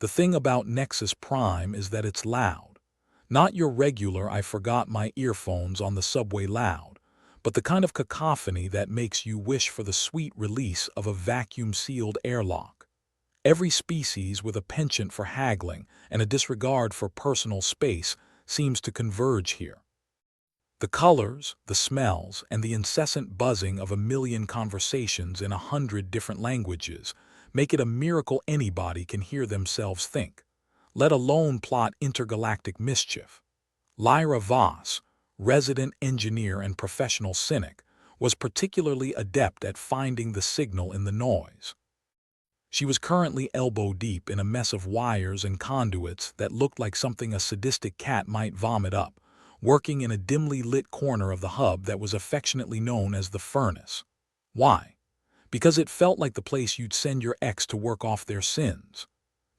The thing about Nexus Prime is that it's loud. Not your regular "I forgot my earphones on the subway" loud, but the kind of cacophony that makes you wish for the sweet release of a vacuum-sealed airlock. Every species with a penchant for haggling and a disregard for personal space seems to converge here. The colors, the smells, and the incessant buzzing of a million conversations in 100 different languages make it a miracle anybody can hear themselves think, let alone plot intergalactic mischief. Lyra Voss, resident engineer and professional cynic, was particularly adept at finding the signal in the noise. She was currently elbow-deep in a mess of wires and conduits that looked like something a sadistic cat might vomit up, working in a dimly lit corner of the hub that was affectionately known as the furnace. Why? Because it felt like the place you'd send your ex to work off their sins.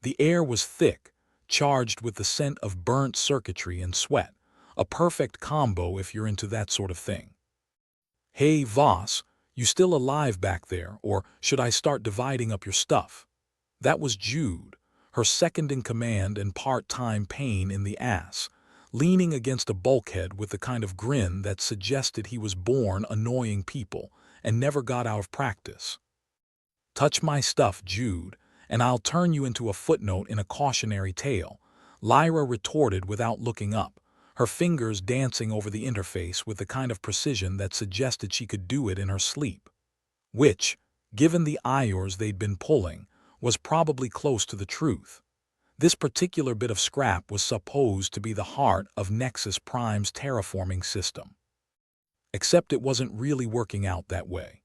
The air was thick, charged with the scent of burnt circuitry and sweat, a perfect combo if you're into that sort of thing. "Hey, Voss, you still alive back there, or should I start dividing up your stuff?" That was Jude, her second-in-command and part-time pain in the ass, leaning against a bulkhead with the kind of grin that suggested he was born annoying people and never got out of practice. "Touch my stuff, Jude, and I'll turn you into a footnote in a cautionary tale," Lyra retorted without looking up, her fingers dancing over the interface with the kind of precision that suggested she could do it in her sleep. Which, given the hours they'd been pulling, was probably close to the truth. This particular bit of scrap was supposed to be the heart of Nexus Prime's terraforming system. Except it wasn't really working out that way.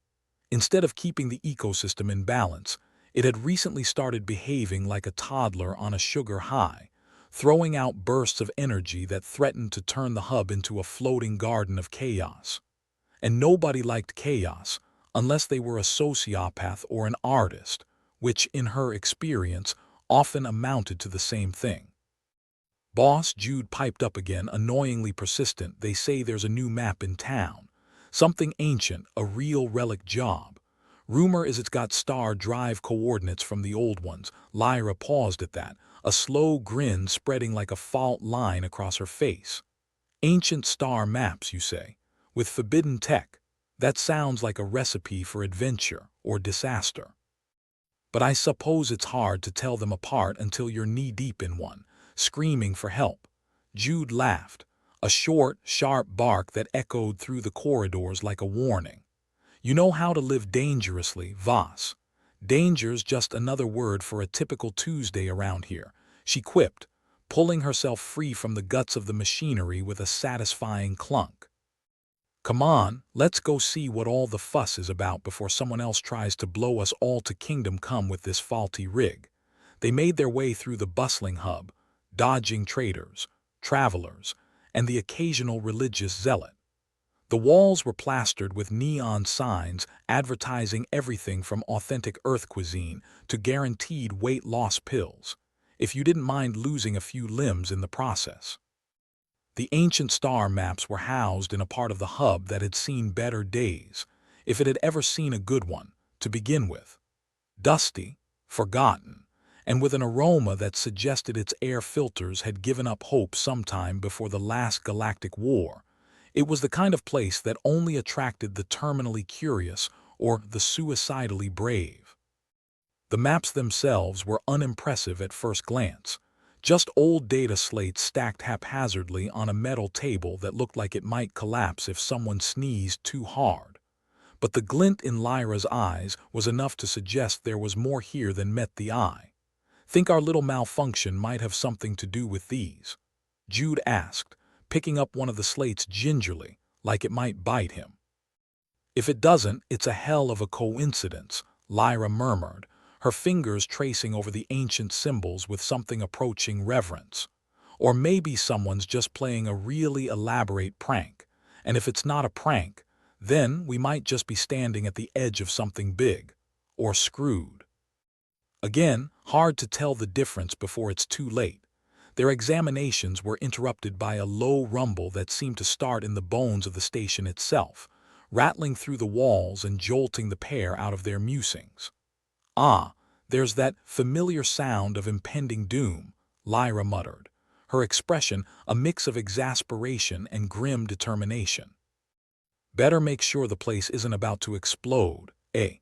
Instead of keeping the ecosystem in balance, it had recently started behaving like a toddler on a sugar high, throwing out bursts of energy that threatened to turn the hub into a floating garden of chaos. And nobody liked chaos, unless they were a sociopath or an artist, which, in her experience, often amounted to the same thing. "Boss," Jude piped up again, annoyingly persistent, "they say there's a new map in town. Something ancient, a real relic job. Rumor is it's got star drive coordinates from the old ones." Lyra paused at that, a slow grin spreading like a fault line across her face. "Ancient star maps, you say? With forbidden tech? That sounds like a recipe for adventure or disaster. But I suppose it's hard to tell them apart until you're knee-deep in one, screaming for help." Jude laughed, a short, sharp bark that echoed through the corridors like a warning. "You know how to live dangerously, Voss. Danger's just another word for a typical Tuesday around here," she quipped, pulling herself free from the guts of the machinery with a satisfying clunk. "Come on, let's go see what all the fuss is about before someone else tries to blow us all to kingdom come with this faulty rig." They made their way through the bustling hub, dodging traders, travelers, and the occasional religious zealot. The walls were plastered with neon signs advertising everything from authentic Earth cuisine to guaranteed weight loss pills, if you didn't mind losing a few limbs in the process. The ancient star maps were housed in a part of the hub that had seen better days, if it had ever seen a good one, to begin with. Dusty, forgotten, and with an aroma that suggested its air filters had given up hope sometime before the last Galactic War, it was the kind of place that only attracted the terminally curious or the suicidally brave. The maps themselves were unimpressive at first glance, just old data slates stacked haphazardly on a metal table that looked like it might collapse if someone sneezed too hard. But the glint in Lyra's eyes was enough to suggest there was more here than met the eye. "Think our little malfunction might have something to do with these?" Jude asked, picking up one of the slates gingerly, like it might bite him. "If it doesn't, it's a hell of a coincidence," Lyra murmured, her fingers tracing over the ancient symbols with something approaching reverence. "Or maybe someone's just playing a really elaborate prank, and if it's not a prank, then we might just be standing at the edge of something big, or screwed." Again, hard to tell the difference before it's too late. Their examinations were interrupted by a low rumble that seemed to start in the bones of the station itself, rattling through the walls and jolting the pair out of their musings. "Ah, There's that familiar sound of impending doom, Lyra muttered, her expression a mix of exasperation and grim determination. Better make sure the place isn't about to explode, eh?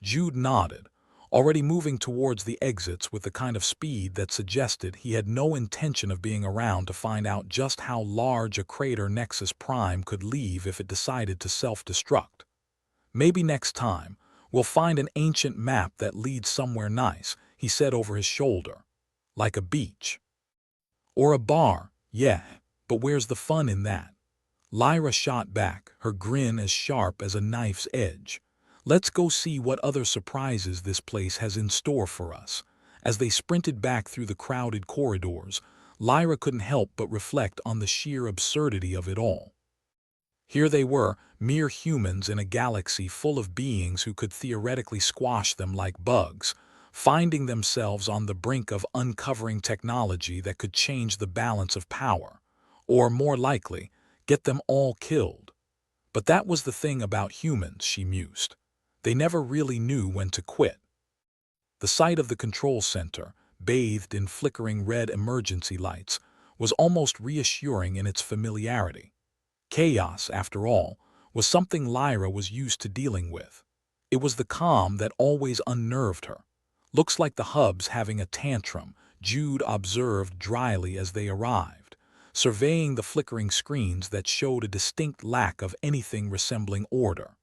Jude nodded, already moving towards the exits with the kind of speed that suggested he had no intention of being around to find out just how large a crater Nexus Prime could leave if it decided to self-destruct. Maybe next time, we'll find an ancient map that leads somewhere nice, he said over his shoulder. Like a beach. Or a bar, yeah, but where's the fun in that? Lyra shot back, her grin as sharp as a knife's edge. Let's go see what other surprises this place has in store for us. As they sprinted back through the crowded corridors, Lyra couldn't help but reflect on the sheer absurdity of it all. Here they were, mere humans in a galaxy full of beings who could theoretically squash them like bugs, finding themselves on the brink of uncovering technology that could change the balance of power, or more likely, get them all killed. But that was the thing about humans, she mused. They never really knew when to quit. The sight of the control center, bathed in flickering red emergency lights, was almost reassuring in its familiarity. Chaos, after all, was something Lyra was used to dealing with. It was the calm that always unnerved her. Looks like the hub's having a tantrum, Jude observed dryly as they arrived, surveying the flickering screens that showed a distinct lack of anything resembling order.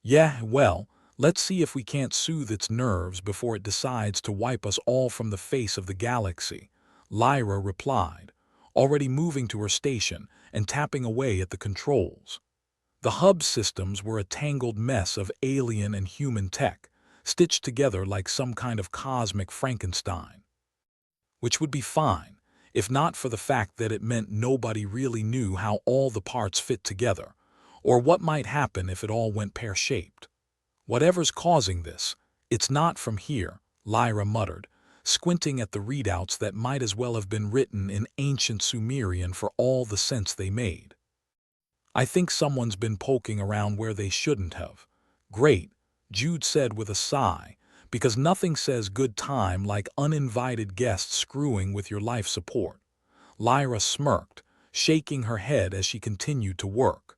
Yeah, well, let's see if we can't soothe its nerves before it decides to wipe us all from the face of the galaxy, Lyra replied, already moving to her station and tapping away at the controls. The hub systems were a tangled mess of alien and human tech, stitched together like some kind of cosmic Frankenstein. Which would be fine, if not for the fact that it meant nobody really knew how all the parts fit together, or what might happen if it all went pear-shaped. Whatever's causing this, it's not from here, Lyra muttered, squinting at the readouts that might as well have been written in ancient Sumerian for all the sense they made. I think someone's been poking around where they shouldn't have. Great, Jude said with a sigh, because nothing says good time like uninvited guests screwing with your life support. Lyra smirked, shaking her head as she continued to work.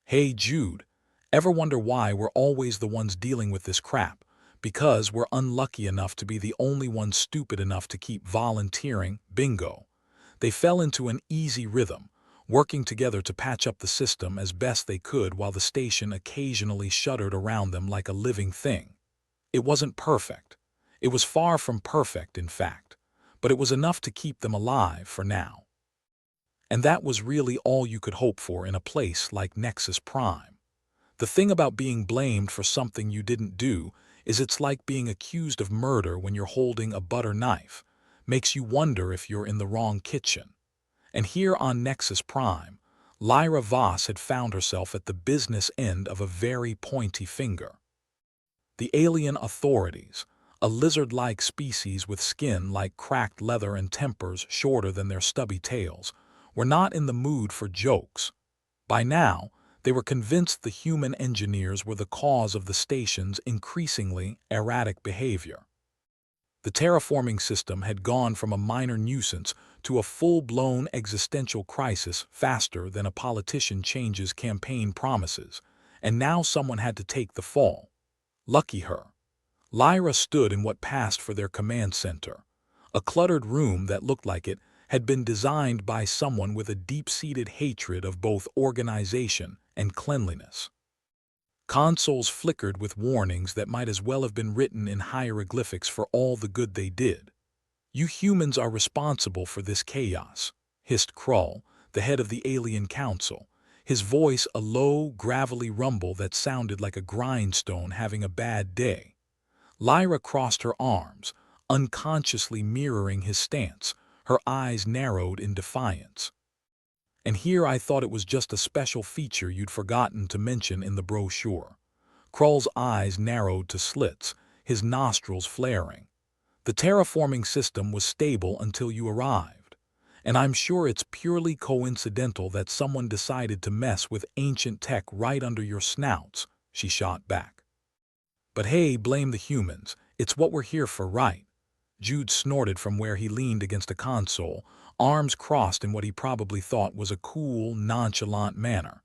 Hey Jude, ever wonder why we're always the ones dealing with this crap? Because we're unlucky enough to be the only ones stupid enough to keep volunteering, bingo. They fell into an easy rhythm, working together to patch up the system as best they could while the station occasionally shuddered around them like a living thing. It wasn't perfect. It was far from perfect, in fact, but it was enough to keep them alive for now. And that was really all you could hope for in a place like Nexus Prime. The thing about being blamed for something you didn't do is it's like being accused of murder when you're holding a butter knife, makes you wonder if you're in the wrong kitchen. And here on Nexus Prime, Lyra Voss had found herself at the business end of a very pointy finger. The alien authorities, a lizard-like species with skin like cracked leather and tempers shorter than their stubby tails, were not in the mood for jokes. By now, they were convinced the human engineers were the cause of the station's increasingly erratic behavior. The terraforming system had gone from a minor nuisance to a full-blown existential crisis faster than a politician changes campaign promises, and now someone had to take the fall. Lucky her. Lyra stood in what passed for their command center, a cluttered room that looked like it had been designed by someone with a deep-seated hatred of both organization and cleanliness. Consoles flickered with warnings that might as well have been written in hieroglyphics for all the good they did. You humans are responsible for this chaos, hissed Krull, the head of the Alien Council, his voice a low, gravelly rumble that sounded like a grindstone having a bad day. Lyra crossed her arms, unconsciously mirroring his stance, her eyes narrowed in defiance. And here I thought it was just a special feature you'd forgotten to mention in the brochure. Krull's eyes narrowed to slits, his nostrils flaring. The terraforming system was stable until you arrived, and I'm sure it's purely coincidental that someone decided to mess with ancient tech right under your snouts, she shot back. But hey, blame the humans, It's what we're here for, right? Jude snorted from where he leaned against a console, arms crossed in what he probably thought was a cool, nonchalant manner.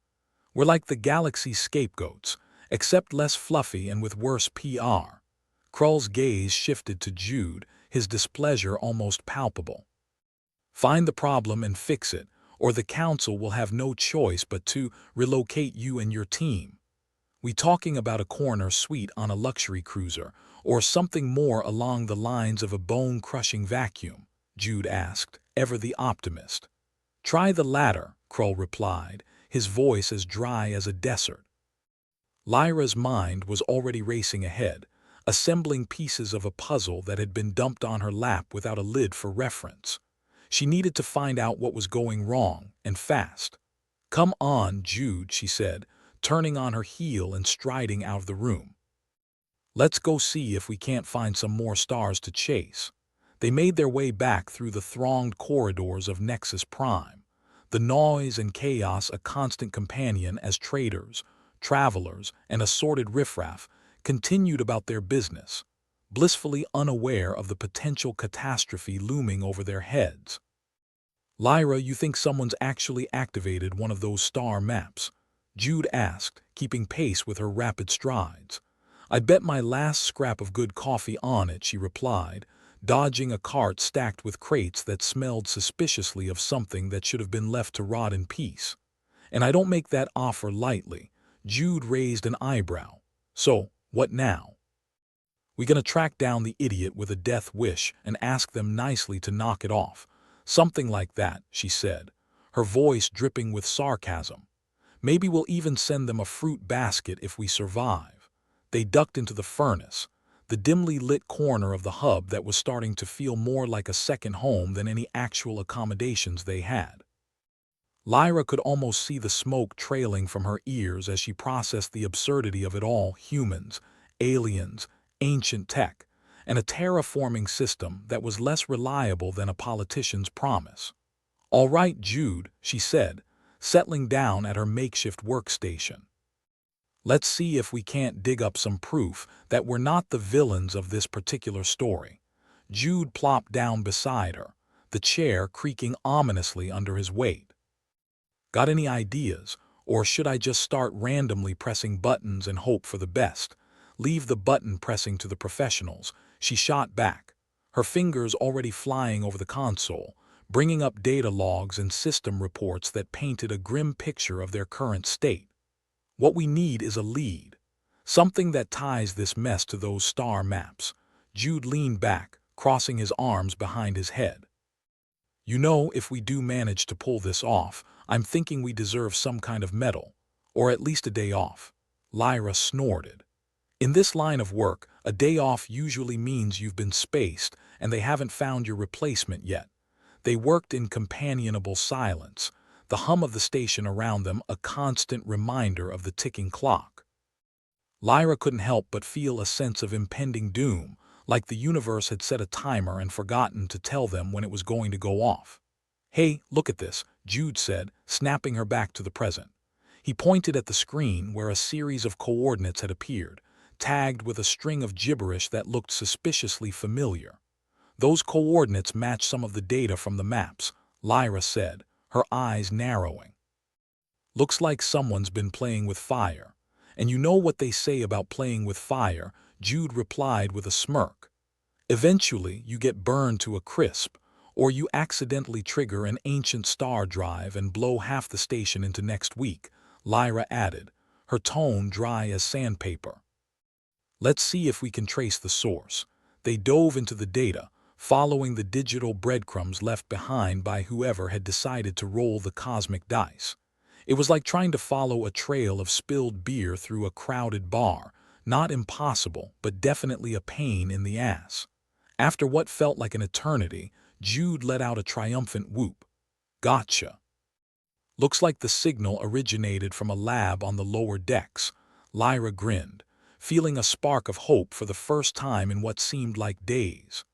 We're like the galaxy's scapegoats, except less fluffy and with worse PR. Krull's gaze shifted to Jude, his displeasure almost palpable. Find the problem and fix it, or the Council will have no choice but to relocate you and your team. We talking about a corner suite on a luxury cruiser, or something more along the lines of a bone-crushing vacuum? Jude asked, ever the optimist. Try the latter, Krull replied, his voice as dry as a desert. Lyra's mind was already racing ahead, assembling pieces of a puzzle that had been dumped on her lap without a lid for reference. She needed to find out what was going wrong, and fast. Come on, Jude, she said, turning on her heel and striding out of the room. Let's go see if we can't find some more stars to chase. They made their way back through the thronged corridors of Nexus Prime, the noise and chaos a constant companion as traders, travelers, and assorted riffraff continued about their business, blissfully unaware of the potential catastrophe looming over their heads. Lyra, you think someone's actually activated one of those star maps? Jude asked, keeping pace with her rapid strides. I bet my last scrap of good coffee on it, she replied, dodging a cart stacked with crates that smelled suspiciously of something that should have been left to rot in peace. And I don't make that offer lightly. Jude raised an eyebrow. So, what now? We gonna track down the idiot with a death wish and ask them nicely to knock it off. Something like that, she said, her voice dripping with sarcasm. Maybe we'll even send them a fruit basket if we survive. They ducked into the furnace, the dimly lit corner of the hub that was starting to feel more like a second home than any actual accommodations they had. Lyra could almost see the smoke trailing from her ears as she processed the absurdity of it all: humans, aliens, ancient tech, and a terraforming system that was less reliable than a politician's promise. All right, Jude, she said, settling down at her makeshift workstation. Let's see if we can't dig up some proof that we're not the villains of this particular story. Jude plopped down beside her, the chair creaking ominously under his weight. Got any ideas, or should I just start randomly pressing buttons and hope for the best? Leave the button pressing to the professionals, she shot back, her fingers already flying over the console, bringing up data logs and system reports that painted a grim picture of their current state. What we need is a lead, something that ties this mess to those star maps. Jude leaned back, crossing his arms behind his head. You know, if we do manage to pull this off, I'm thinking we deserve some kind of medal, or at least a day off. Lyra snorted. In this line of work, a day off usually means you've been spaced and they haven't found your replacement yet. They worked in companionable silence, the hum of the station around them a constant reminder of the ticking clock. Lyra couldn't help but feel a sense of impending doom, like the universe had set a timer and forgotten to tell them when it was going to go off. Hey, look at this, Jude said, snapping her back to the present. He pointed at the screen where a series of coordinates had appeared, tagged with a string of gibberish that looked suspiciously familiar. Those coordinates match some of the data from the maps, Lyra said, her eyes narrowing. Looks like someone's been playing with fire. And you know what they say about playing with fire, Jude replied with a smirk. Eventually, you get burned to a crisp, or you accidentally trigger an ancient star drive and blow half the station into next week, Lyra added, her tone dry as sandpaper. Let's see if we can trace the source. They dove into the data, following the digital breadcrumbs left behind by whoever had decided to roll the cosmic dice. It was like trying to follow a trail of spilled beer through a crowded bar, not impossible, but definitely a pain in the ass. After what felt like an eternity, Jude let out a triumphant whoop. Gotcha. Looks like the signal originated from a lab on the lower decks. Lyra grinned, feeling a spark of hope for the first time in what seemed like days.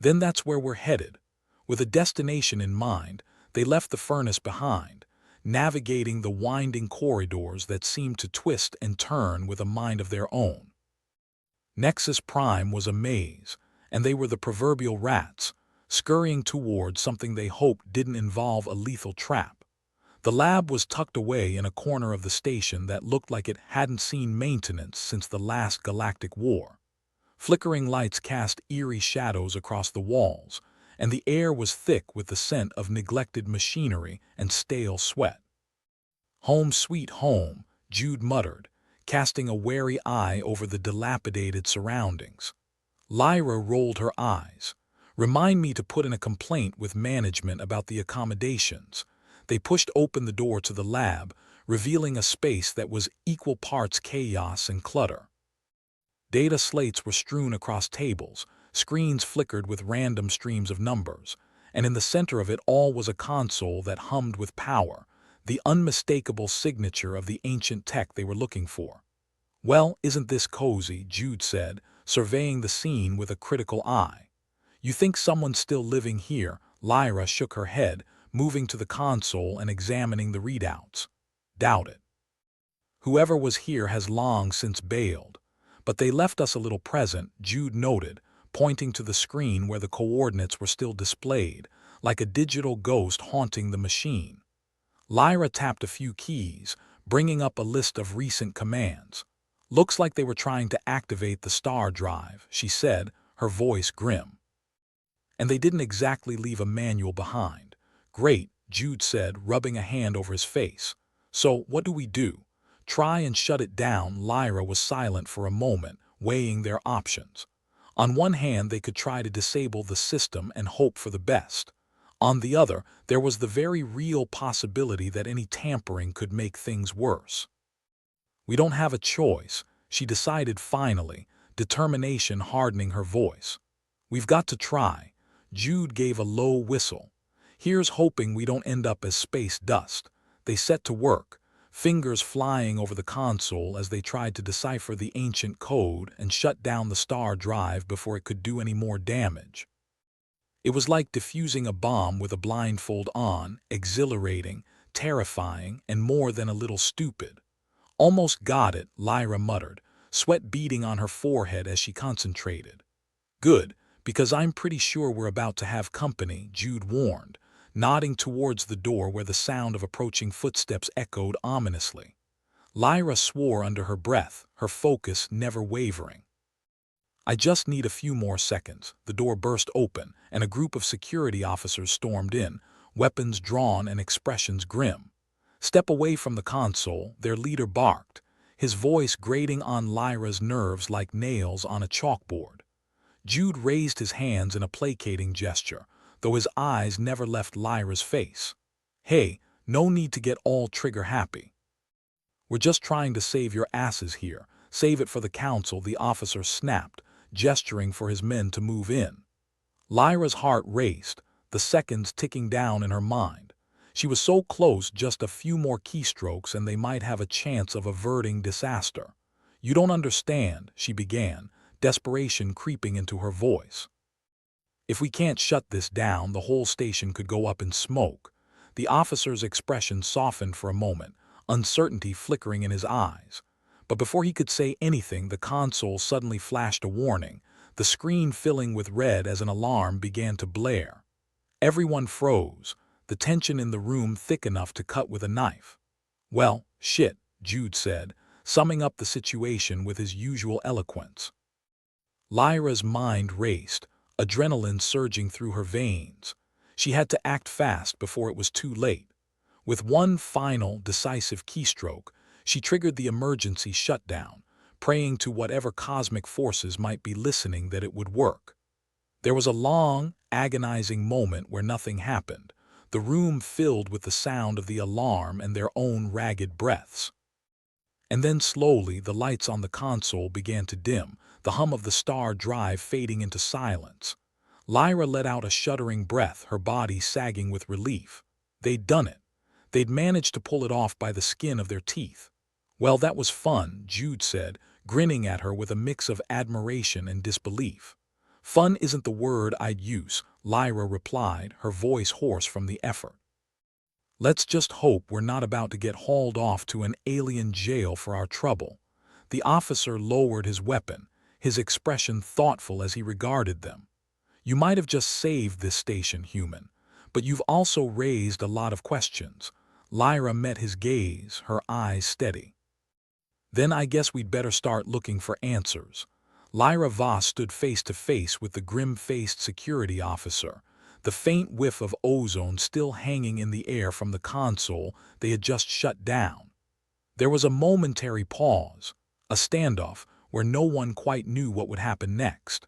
Then that's where we're headed. With a destination in mind, they left the furnace behind, navigating the winding corridors that seemed to twist and turn with a mind of their own. Nexus Prime was a maze, and they were the proverbial rats, scurrying towards something they hoped didn't involve a lethal trap. The lab was tucked away in a corner of the station that looked like it hadn't seen maintenance since the last Galactic War. Flickering lights cast eerie shadows across the walls, and the air was thick with the scent of neglected machinery and stale sweat. "Home sweet home," Jude muttered, casting a wary eye over the dilapidated surroundings. Lyra rolled her eyes. "Remind me to put in a complaint with management about the accommodations." They pushed open the door to the lab, revealing a space that was equal parts chaos and clutter. Data slates were strewn across tables, screens flickered with random streams of numbers, and in the center of it all was a console that hummed with power, the unmistakable signature of the ancient tech they were looking for. "Well, isn't this cozy?" Jude said, surveying the scene with a critical eye. "You think someone's still living here?" Lyra shook her head, moving to the console and examining the readouts. "Doubt it. Whoever was here has long since bailed. But they left us a little present," Jude noted, pointing to the screen where the coordinates were still displayed, like a digital ghost haunting the machine. Lyra tapped a few keys, bringing up a list of recent commands. "Looks like they were trying to activate the star drive," she said, her voice grim. "And they didn't exactly leave a manual behind." "Great," Jude said, rubbing a hand over his face. "So, what do we do? Try and shut it down?" Lyra was silent for a moment, weighing their options. On one hand, they could try to disable the system and hope for the best. On the other, there was the very real possibility that any tampering could make things worse. "We don't have a choice," she decided finally, determination hardening her voice. "We've got to try." Jude gave a low whistle. "Here's hoping we don't end up as space dust." They set to work, fingers flying over the console as they tried to decipher the ancient code and shut down the star drive before it could do any more damage. It was like defusing a bomb with a blindfold on, exhilarating, terrifying, and more than a little stupid. "Almost got it," Lyra muttered, sweat beading on her forehead as she concentrated. "Good, because I'm pretty sure we're about to have company," Jude warned, nodding towards the door where the sound of approaching footsteps echoed ominously. Lyra swore under her breath, her focus never wavering. "I just need a few more seconds." The door burst open, and a group of security officers stormed in, weapons drawn and expressions grim. "Step away from the console," their leader barked, his voice grating on Lyra's nerves like nails on a chalkboard. Jude raised his hands in a placating gesture, though his eyes never left Lyra's face. "Hey, no need to get all trigger-happy. We're just trying to save your asses here. Save it for the council," the officer snapped, gesturing for his men to move in. Lyra's heart raced, the seconds ticking down in her mind. She was so close, just a few more keystrokes and they might have a chance of averting disaster. "You don't understand," she began, desperation creeping into her voice. "If we can't shut this down, the whole station could go up in smoke." The officer's expression softened for a moment, uncertainty flickering in his eyes. But before he could say anything, the console suddenly flashed a warning, the screen filling with red as an alarm began to blare. Everyone froze, the tension in the room thick enough to cut with a knife. "Well, shit," Jude said, summing up the situation with his usual eloquence. Lyra's mind raced, adrenaline surging through her veins. She had to act fast before it was too late. With one final, decisive keystroke, she triggered the emergency shutdown, praying to whatever cosmic forces might be listening that it would work. There was a long, agonizing moment where nothing happened, the room filled with the sound of the alarm and their own ragged breaths. And then slowly the lights on the console began to dim, the hum of the star drive fading into silence. Lyra let out a shuddering breath, her body sagging with relief. They'd done it. They'd managed to pull it off by the skin of their teeth. "Well, that was fun," Jude said, grinning at her with a mix of admiration and disbelief. "Fun isn't the word I'd use," Lyra replied, her voice hoarse from the effort. "Let's just hope we're not about to get hauled off to an alien jail for our trouble." The officer lowered his weapon, his expression thoughtful as he regarded them. "You might have just saved this station, human, but you've also raised a lot of questions." Lyra met his gaze, her eyes steady. "Then I guess we'd better start looking for answers." Lyra Voss stood face to face with the grim-faced security officer, the faint whiff of ozone still hanging in the air from the console they had just shut down. There was a momentary pause, a standoff where no one quite knew what would happen next.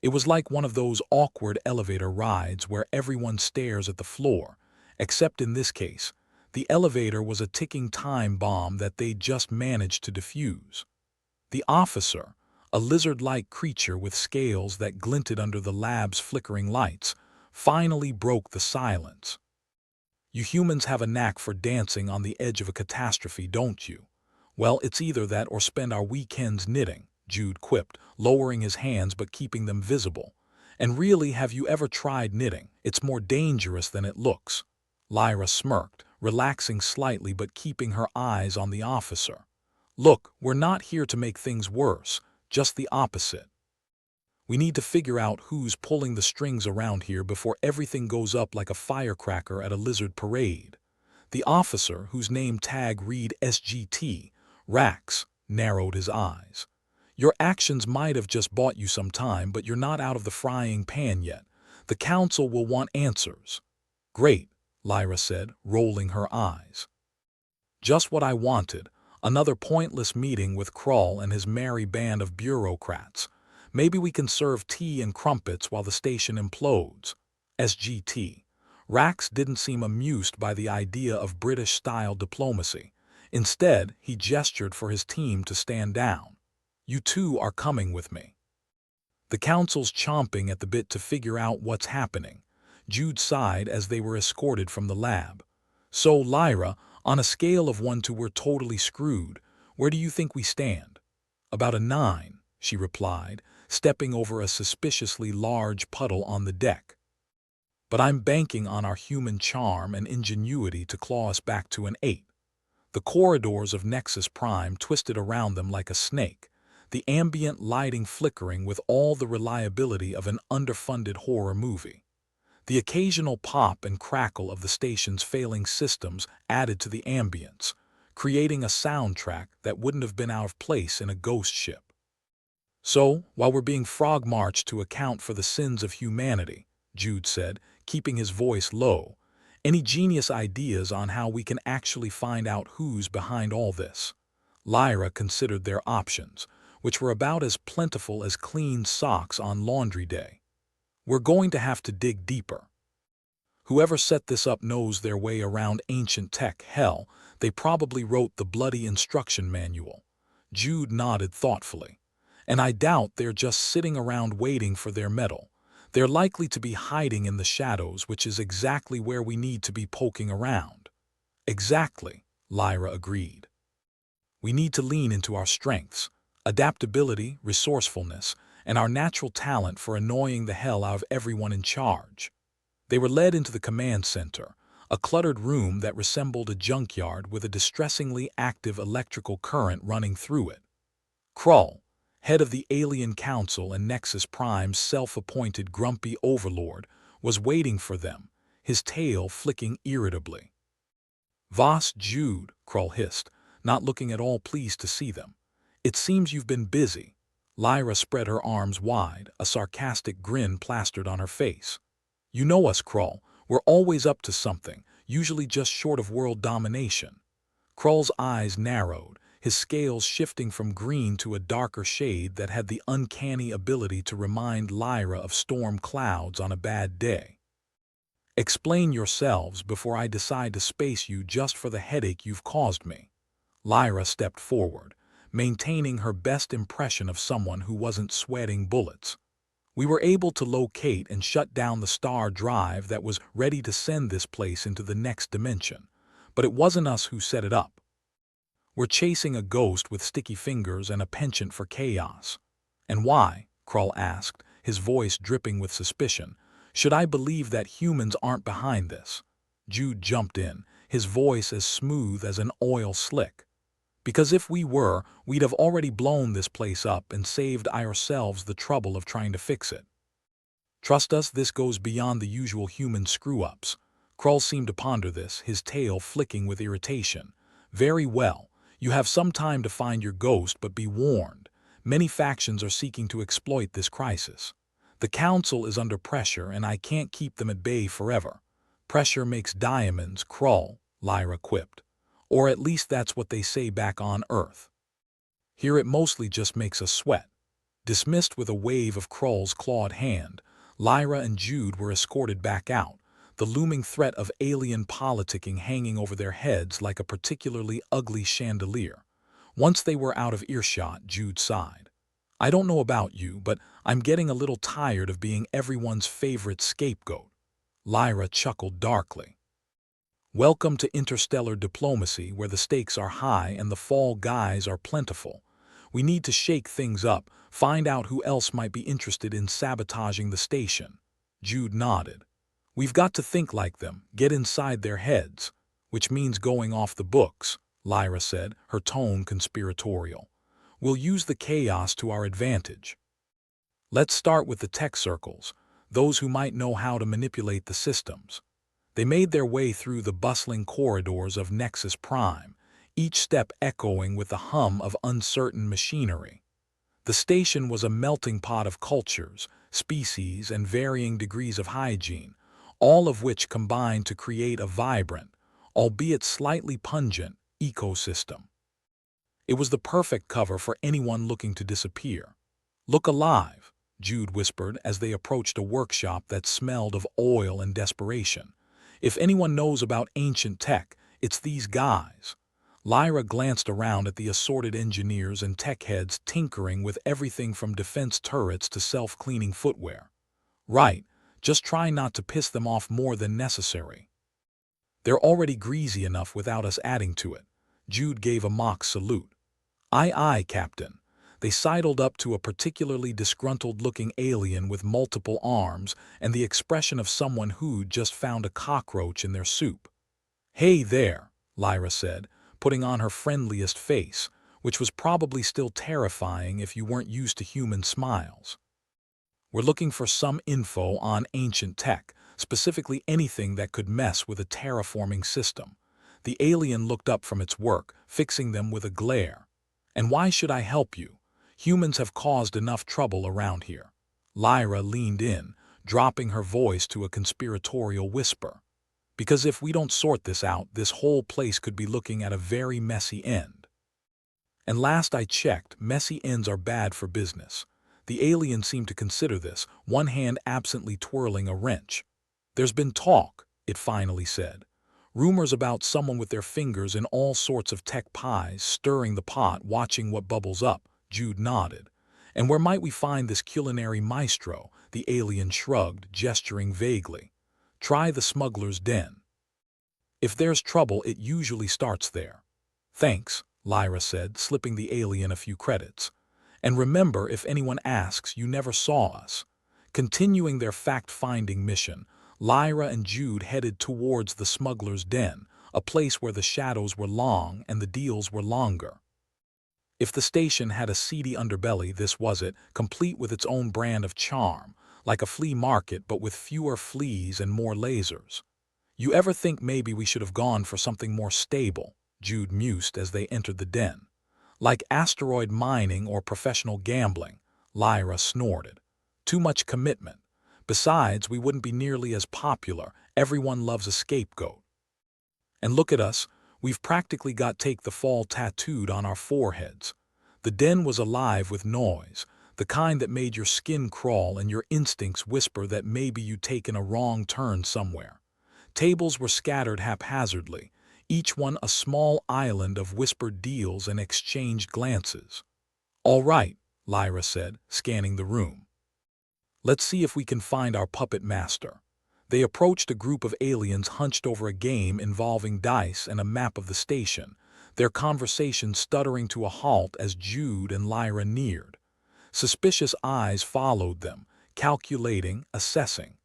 It was like one of those awkward elevator rides where everyone stares at the floor, except in this case, the elevator was a ticking time bomb that they'd just managed to defuse. The officer, a lizard-like creature with scales that glinted under the lab's flickering lights, finally broke the silence. "You humans have a knack for dancing on the edge of a catastrophe, don't you? Well, it's either that or spend our weekends knitting," Jude quipped, lowering his hands but keeping them visible. "And really, have you ever tried knitting? It's more dangerous than it looks." Lyra smirked, relaxing slightly but keeping her eyes on the officer. "Look, we're not here to make things worse, just the opposite. We need to figure out who's pulling the strings around here before everything goes up like a firecracker at a lizard parade." The officer, whose name tag read SGT, Rax, narrowed his eyes. "Your actions might have just bought you some time, but you're not out of the frying pan yet. The council will want answers." "Great," Lyra said, rolling her eyes. "Just what I wanted. Another pointless meeting with Krull and his merry band of bureaucrats. Maybe we can serve tea and crumpets while the station implodes." SGT. Rax didn't seem amused by the idea of British-style diplomacy. Instead, he gestured for his team to stand down. "You two are coming with me." The council's chomping at the bit to figure out what's happening. Jude sighed as they were escorted from the lab. "So, Lyra, on a scale of 1 to we're totally screwed, where do you think we stand?" "About a 9, she replied, stepping over a suspiciously large puddle on the deck. "But I'm banking on our human charm and ingenuity to claw us back to an 8. The corridors of Nexus Prime twisted around them like a snake, the ambient lighting flickering with all the reliability of an underfunded horror movie. The occasional pop and crackle of the station's failing systems added to the ambience, creating a soundtrack that wouldn't have been out of place in a ghost ship. "So, while we're being frog-marched to account for the sins of humanity," Jude said, keeping his voice low, "any genius ideas on how we can actually find out who's behind all this?" Lyra considered their options, which were about as plentiful as clean socks on laundry day. "We're going to have to dig deeper. Whoever set this up knows their way around ancient tech. Hell, they probably wrote the bloody instruction manual." Jude nodded thoughtfully. "And I doubt they're just sitting around waiting for their medal. They're likely to be hiding in the shadows, which is exactly where we need to be poking around." "Exactly," Lyra agreed. "We need to lean into our strengths, adaptability, resourcefulness, and our natural talent for annoying the hell out of everyone in charge." They were led into the command center, a cluttered room that resembled a junkyard with a distressingly active electrical current running through it. Krull, head of the Alien Council and Nexus Prime's self-appointed grumpy overlord, was waiting for them, his tail flicking irritably. "Voss, Jude," Krull hissed, not looking at all pleased to see them. "It seems you've been busy." Lyra spread her arms wide, a sarcastic grin plastered on her face. "You know us, Krull. We're always up to something, usually just short of world domination." Krull's eyes narrowed, his scales shifting from green to a darker shade that had the uncanny ability to remind Lyra of storm clouds on a bad day. "Explain yourselves before I decide to space you just for the headache you've caused me." Lyra stepped forward, maintaining her best impression of someone who wasn't sweating bullets. "We were able to locate and shut down the star drive that was ready to send this place into the next dimension, but it wasn't us who set it up. We're chasing a ghost with sticky fingers and a penchant for chaos." "And why?" Krull asked, his voice dripping with suspicion. "Should I believe that humans aren't behind this?" Jude jumped in, his voice as smooth as an oil slick. Because if we were, we'd have already blown this place up and saved ourselves the trouble of trying to fix it. Trust us, this goes beyond the usual human screw-ups. Krull seemed to ponder this, his tail flicking with irritation. Very well. You have some time to find your ghost, but be warned. Many factions are seeking to exploit this crisis. The Council is under pressure, and I can't keep them at bay forever. Pressure makes diamonds, Krull, Lyra quipped. Or at least that's what they say back on Earth. Here it mostly just makes us sweat. Dismissed with a wave of Krull's clawed hand, Lyra and Jude were escorted back out, the looming threat of alien politicking hanging over their heads like a particularly ugly chandelier. Once they were out of earshot, Jude sighed. I don't know about you, but I'm getting a little tired of being everyone's favorite scapegoat. Lyra chuckled darkly. Welcome to interstellar diplomacy, where the stakes are high and the fall guys are plentiful. We need to shake things up, find out who else might be interested in sabotaging the station. Jude nodded. We've got to think like them, get inside their heads. Which means going off the books, Lyra said, her tone conspiratorial. We'll use the chaos to our advantage. Let's start with the tech circles, those who might know how to manipulate the systems. They made their way through the bustling corridors of Nexus Prime, each step echoing with the hum of uncertain machinery. The station was a melting pot of cultures, species, and varying degrees of hygiene, all of which combined to create a vibrant, albeit slightly pungent, ecosystem. It was the perfect cover for anyone looking to disappear. Look alive, Jude whispered as they approached a workshop that smelled of oil and desperation. If anyone knows about ancient tech, it's these guys. Lyra glanced around at the assorted engineers and tech heads tinkering with everything from defense turrets to self-cleaning footwear. Right, just try not to piss them off more than necessary. They're already greasy enough without us adding to it. Jude gave a mock salute. Aye aye, Captain. They sidled up to a particularly disgruntled-looking alien with multiple arms and the expression of someone who'd just found a cockroach in their soup. Hey there, Lyra said, putting on her friendliest face, which was probably still terrifying if you weren't used to human smiles. We're looking for some info on ancient tech, specifically anything that could mess with a terraforming system. The alien looked up from its work, fixing them with a glare. And why should I help you? Humans have caused enough trouble around here. Lyra leaned in, dropping her voice to a conspiratorial whisper. Because if we don't sort this out, this whole place could be looking at a very messy end. And last I checked, messy ends are bad for business. The alien seemed to consider this, one hand absently twirling a wrench. There's been talk, it finally said. Rumors about someone with their fingers in all sorts of tech pies, stirring the pot, watching what bubbles up. Jude nodded. And where might we find this culinary maestro? The alien shrugged, gesturing vaguely. Try the smuggler's den. If there's trouble, it usually starts there. Thanks, Lyra said, slipping the alien a few credits. And remember, if anyone asks, you never saw us. Continuing their fact-finding mission, Lyra and Jude headed towards the smuggler's den, a place where the shadows were long and the deals were longer. If the station had a seedy underbelly, this was it, complete with its own brand of charm, like a flea market but with fewer fleas and more lasers. You ever think maybe we should have gone for something more stable? Jude mused as they entered the den. Like asteroid mining or professional gambling, Lyra snorted. Too much commitment. Besides, we wouldn't be nearly as popular. Everyone loves a scapegoat. And look at us. We've practically got Take the Fall tattooed on our foreheads. The den was alive with noise, the kind that made your skin crawl and your instincts whisper that maybe you'd taken a wrong turn somewhere. Tables were scattered haphazardly, each one a small island of whispered deals and exchanged glances. All right, Lyra said, scanning the room. Let's see if we can find our puppet master. They approached a group of aliens hunched over a game involving dice and a map of the station, their conversation stuttering to a halt as Jude and Lyra neared. Suspicious eyes followed them, calculating, assessing.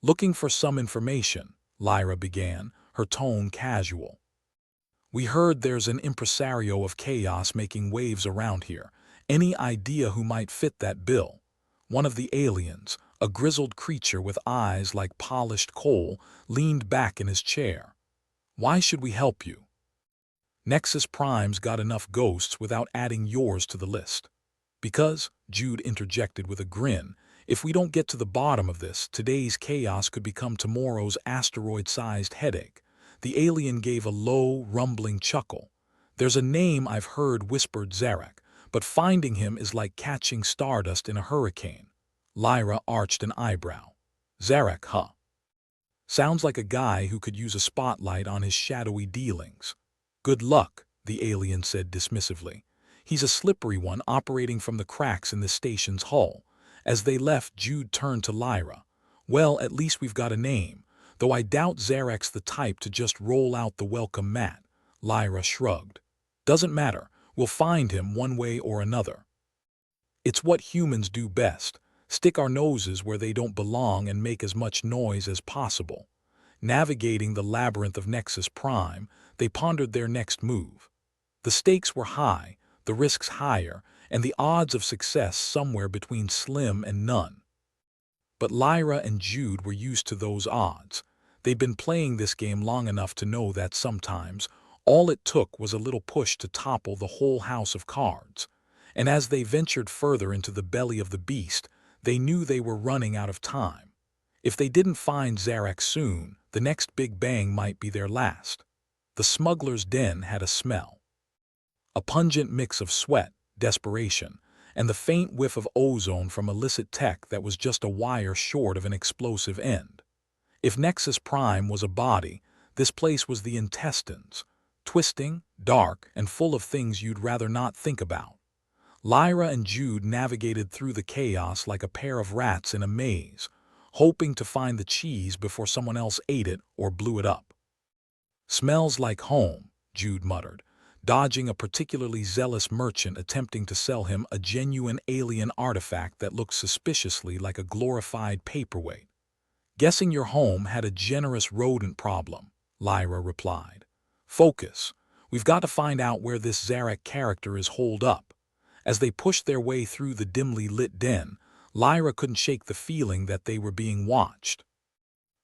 Looking for some information, Lyra began, her tone casual. We heard there's an impresario of chaos making waves around here. Any idea who might fit that bill? One of the aliens, a grizzled creature with eyes like polished coal, leaned back in his chair. Why should we help you? Nexus Prime's got enough ghosts without adding yours to the list. Because, Jude interjected with a grin, if we don't get to the bottom of this, today's chaos could become tomorrow's asteroid-sized headache. The alien gave a low, rumbling chuckle. There's a name I've heard, whispered Zarek, but finding him is like catching stardust in a hurricane. Lyra arched an eyebrow. Zarek, huh? Sounds like a guy who could use a spotlight on his shadowy dealings. Good luck, the alien said dismissively. He's a slippery one operating from the cracks in the station's hull. As they left, Jude turned to Lyra. Well, at least we've got a name, though I doubt Zarek's the type to just roll out the welcome mat. Lyra shrugged. Doesn't matter, we'll find him one way or another. It's what humans do best, stick our noses where they don't belong and make as much noise as possible. Navigating the labyrinth of Nexus Prime, they pondered their next move. The stakes were high, the risks higher, and the odds of success somewhere between slim and none. But Lyra and Jude were used to those odds. They'd been playing this game long enough to know that sometimes all it took was a little push to topple the whole house of cards. And as they ventured further into the belly of the beast, they knew they were running out of time. If they didn't find Zarek soon, the next big bang might be their last. The smuggler's den had a smell. A pungent mix of sweat, desperation, and the faint whiff of ozone from illicit tech that was just a wire short of an explosive end. If Nexus Prime was a body, this place was the intestines, twisting, dark, and full of things you'd rather not think about. Lyra and Jude navigated through the chaos like a pair of rats in a maze, hoping to find the cheese before someone else ate it or blew it up. Smells like home, Jude muttered, dodging a particularly zealous merchant attempting to sell him a genuine alien artifact that looked suspiciously like a glorified paperweight. Guessing your home had a generous rodent problem, Lyra replied. Focus. We've got to find out where this Zarek character is holed up. As they pushed their way through the dimly lit den, Lyra couldn't shake the feeling that they were being watched.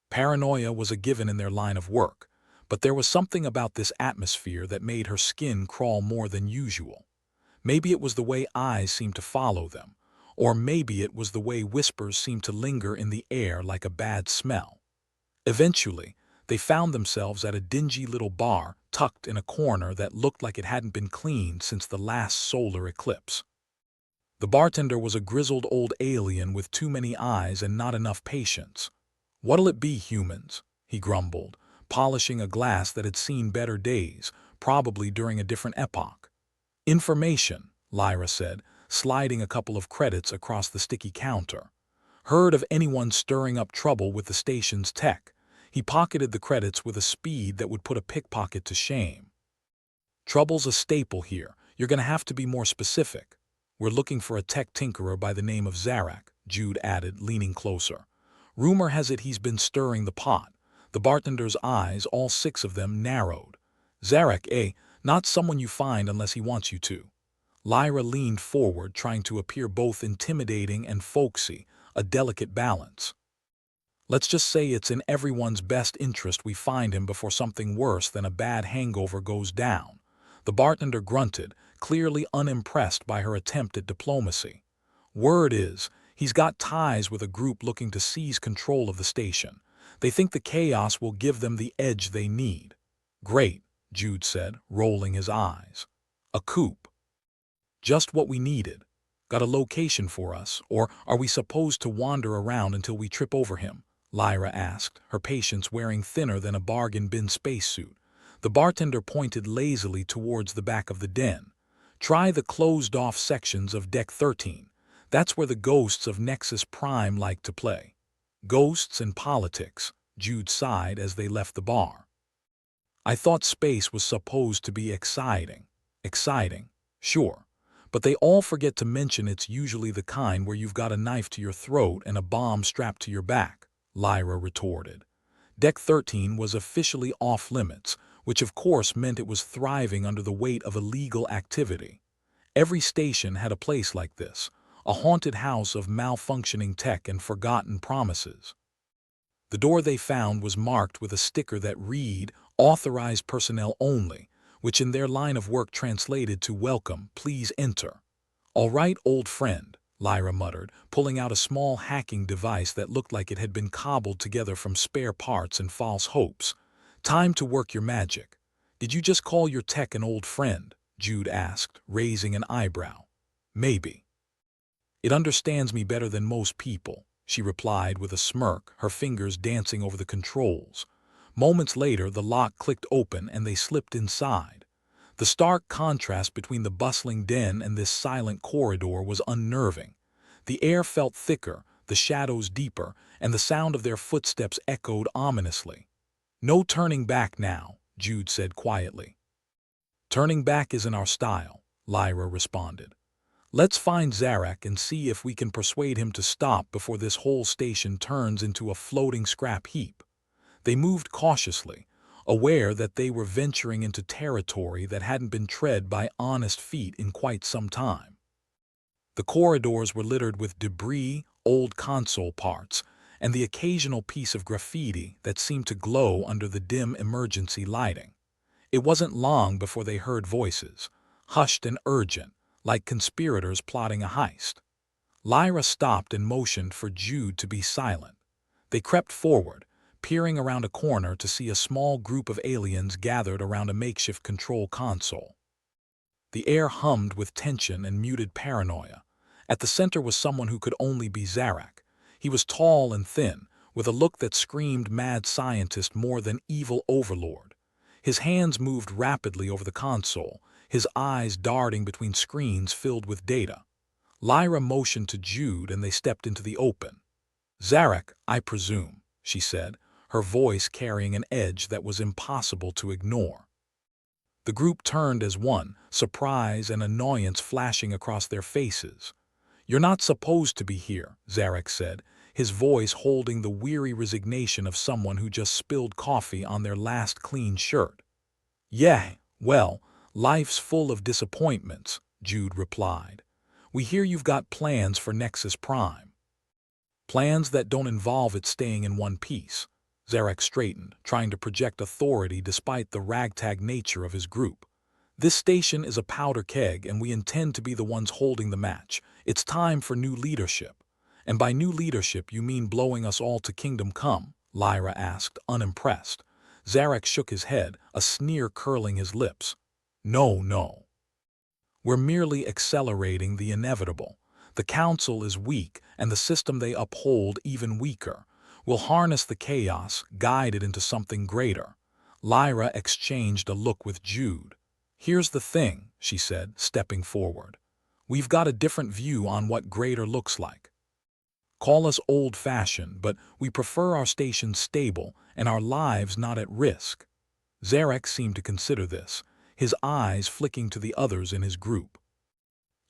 Paranoia was a given in their line of work, but there was something about this atmosphere that made her skin crawl more than usual. Maybe it was the way eyes seemed to follow them, or maybe it was the way whispers seemed to linger in the air like a bad smell. Eventually, they found themselves at a dingy little bar tucked in a corner that looked like it hadn't been cleaned since the last solar eclipse. The bartender was a grizzled old alien with too many eyes and not enough patience. What'll it be, humans? He grumbled, polishing a glass that had seen better days, probably during a different epoch. Information, Lyra said, sliding a couple of credits across the sticky counter. Heard of anyone stirring up trouble with the station's tech? He pocketed the credits with a speed that would put a pickpocket to shame. Trouble's a staple here. You're going to have to be more specific. We're looking for a tech tinkerer by the name of Zarek, Jude added, leaning closer. Rumor has it he's been stirring the pot. The bartender's eyes, all six of them, narrowed. Zarek, eh? Not someone you find unless he wants you to. Lyra leaned forward, trying to appear both intimidating and folksy, a delicate balance. Let's just say it's in everyone's best interest we find him before something worse than a bad hangover goes down. The bartender grunted, clearly unimpressed by her attempt at diplomacy. Word is, he's got ties with a group looking to seize control of the station. They think the chaos will give them the edge they need. Great, Jude said, rolling his eyes. A coup. Just what we needed. Got a location for us, or are we supposed to wander around until we trip over him? Lyra asked, her patience wearing thinner than a bargain bin spacesuit. The bartender pointed lazily towards the back of the den. Try the closed-off sections of Deck 13. That's where the ghosts of Nexus Prime like to play. Ghosts and politics, Jude sighed as they left the bar. I thought space was supposed to be exciting. Exciting, sure. But they all forget to mention it's usually the kind where you've got a knife to your throat and a bomb strapped to your back, Lyra retorted. Deck 13 was officially off-limits, which of course meant it was thriving under the weight of illegal activity. Every station had a place like this, a haunted house of malfunctioning tech and forgotten promises. The door they found was marked with a sticker that read, "Authorized personnel only," which in their line of work translated to "Welcome, please enter." "All right, old friend," Lyra muttered, pulling out a small hacking device that looked like it had been cobbled together from spare parts and false hopes. "Time to work your magic." "Did you just call your tech an old friend?" Jude asked, raising an eyebrow. "Maybe. It understands me better than most people," she replied with a smirk, her fingers dancing over the controls. Moments later, the lock clicked open and they slipped inside. The stark contrast between the bustling den and this silent corridor was unnerving. The air felt thicker, the shadows deeper, and the sound of their footsteps echoed ominously. "No turning back now," Jude said quietly. "Turning back isn't our style," Lyra responded. "Let's find Zarak and see if we can persuade him to stop before this whole station turns into a floating scrap heap." They moved cautiously, aware that they were venturing into territory that hadn't been tread by honest feet in quite some time. The corridors were littered with debris, old console parts, and the occasional piece of graffiti that seemed to glow under the dim emergency lighting. It wasn't long before they heard voices, hushed and urgent, like conspirators plotting a heist. Lyra stopped and motioned for Jude to be silent. They crept forward, peering around a corner to see a small group of aliens gathered around a makeshift control console. The air hummed with tension and muted paranoia. At the center was someone who could only be Zarak. He was tall and thin, with a look that screamed mad scientist more than evil overlord. His hands moved rapidly over the console, his eyes darting between screens filled with data. Lyra motioned to Jude and they stepped into the open. "Zarak, I presume," she said, her voice carrying an edge that was impossible to ignore. The group turned as one, surprise and annoyance flashing across their faces. "You're not supposed to be here," Zarak said, his voice holding the weary resignation of someone who just spilled coffee on their last clean shirt. "Yeah, well, life's full of disappointments," Jude replied. "We hear you've got plans for Nexus Prime." "Plans that don't involve it staying in one piece." Zarak straightened, trying to project authority despite the ragtag nature of his group. "This station is a powder keg and we intend to be the ones holding the match. It's time for new leadership." "And by new leadership you mean blowing us all to kingdom come?" Lyra asked, unimpressed. Zarak shook his head, a sneer curling his lips. "No, no. We're merely accelerating the inevitable. The Council is weak, and the system they uphold even weaker. We'll harness the chaos, guide it into something greater." Lyra exchanged a look with Jude. "Here's the thing," she said, stepping forward. "We've got a different view on what greater looks like. Call us old-fashioned, but we prefer our station stable and our lives not at risk." Zarak seemed to consider this, his eyes flicking to the others in his group.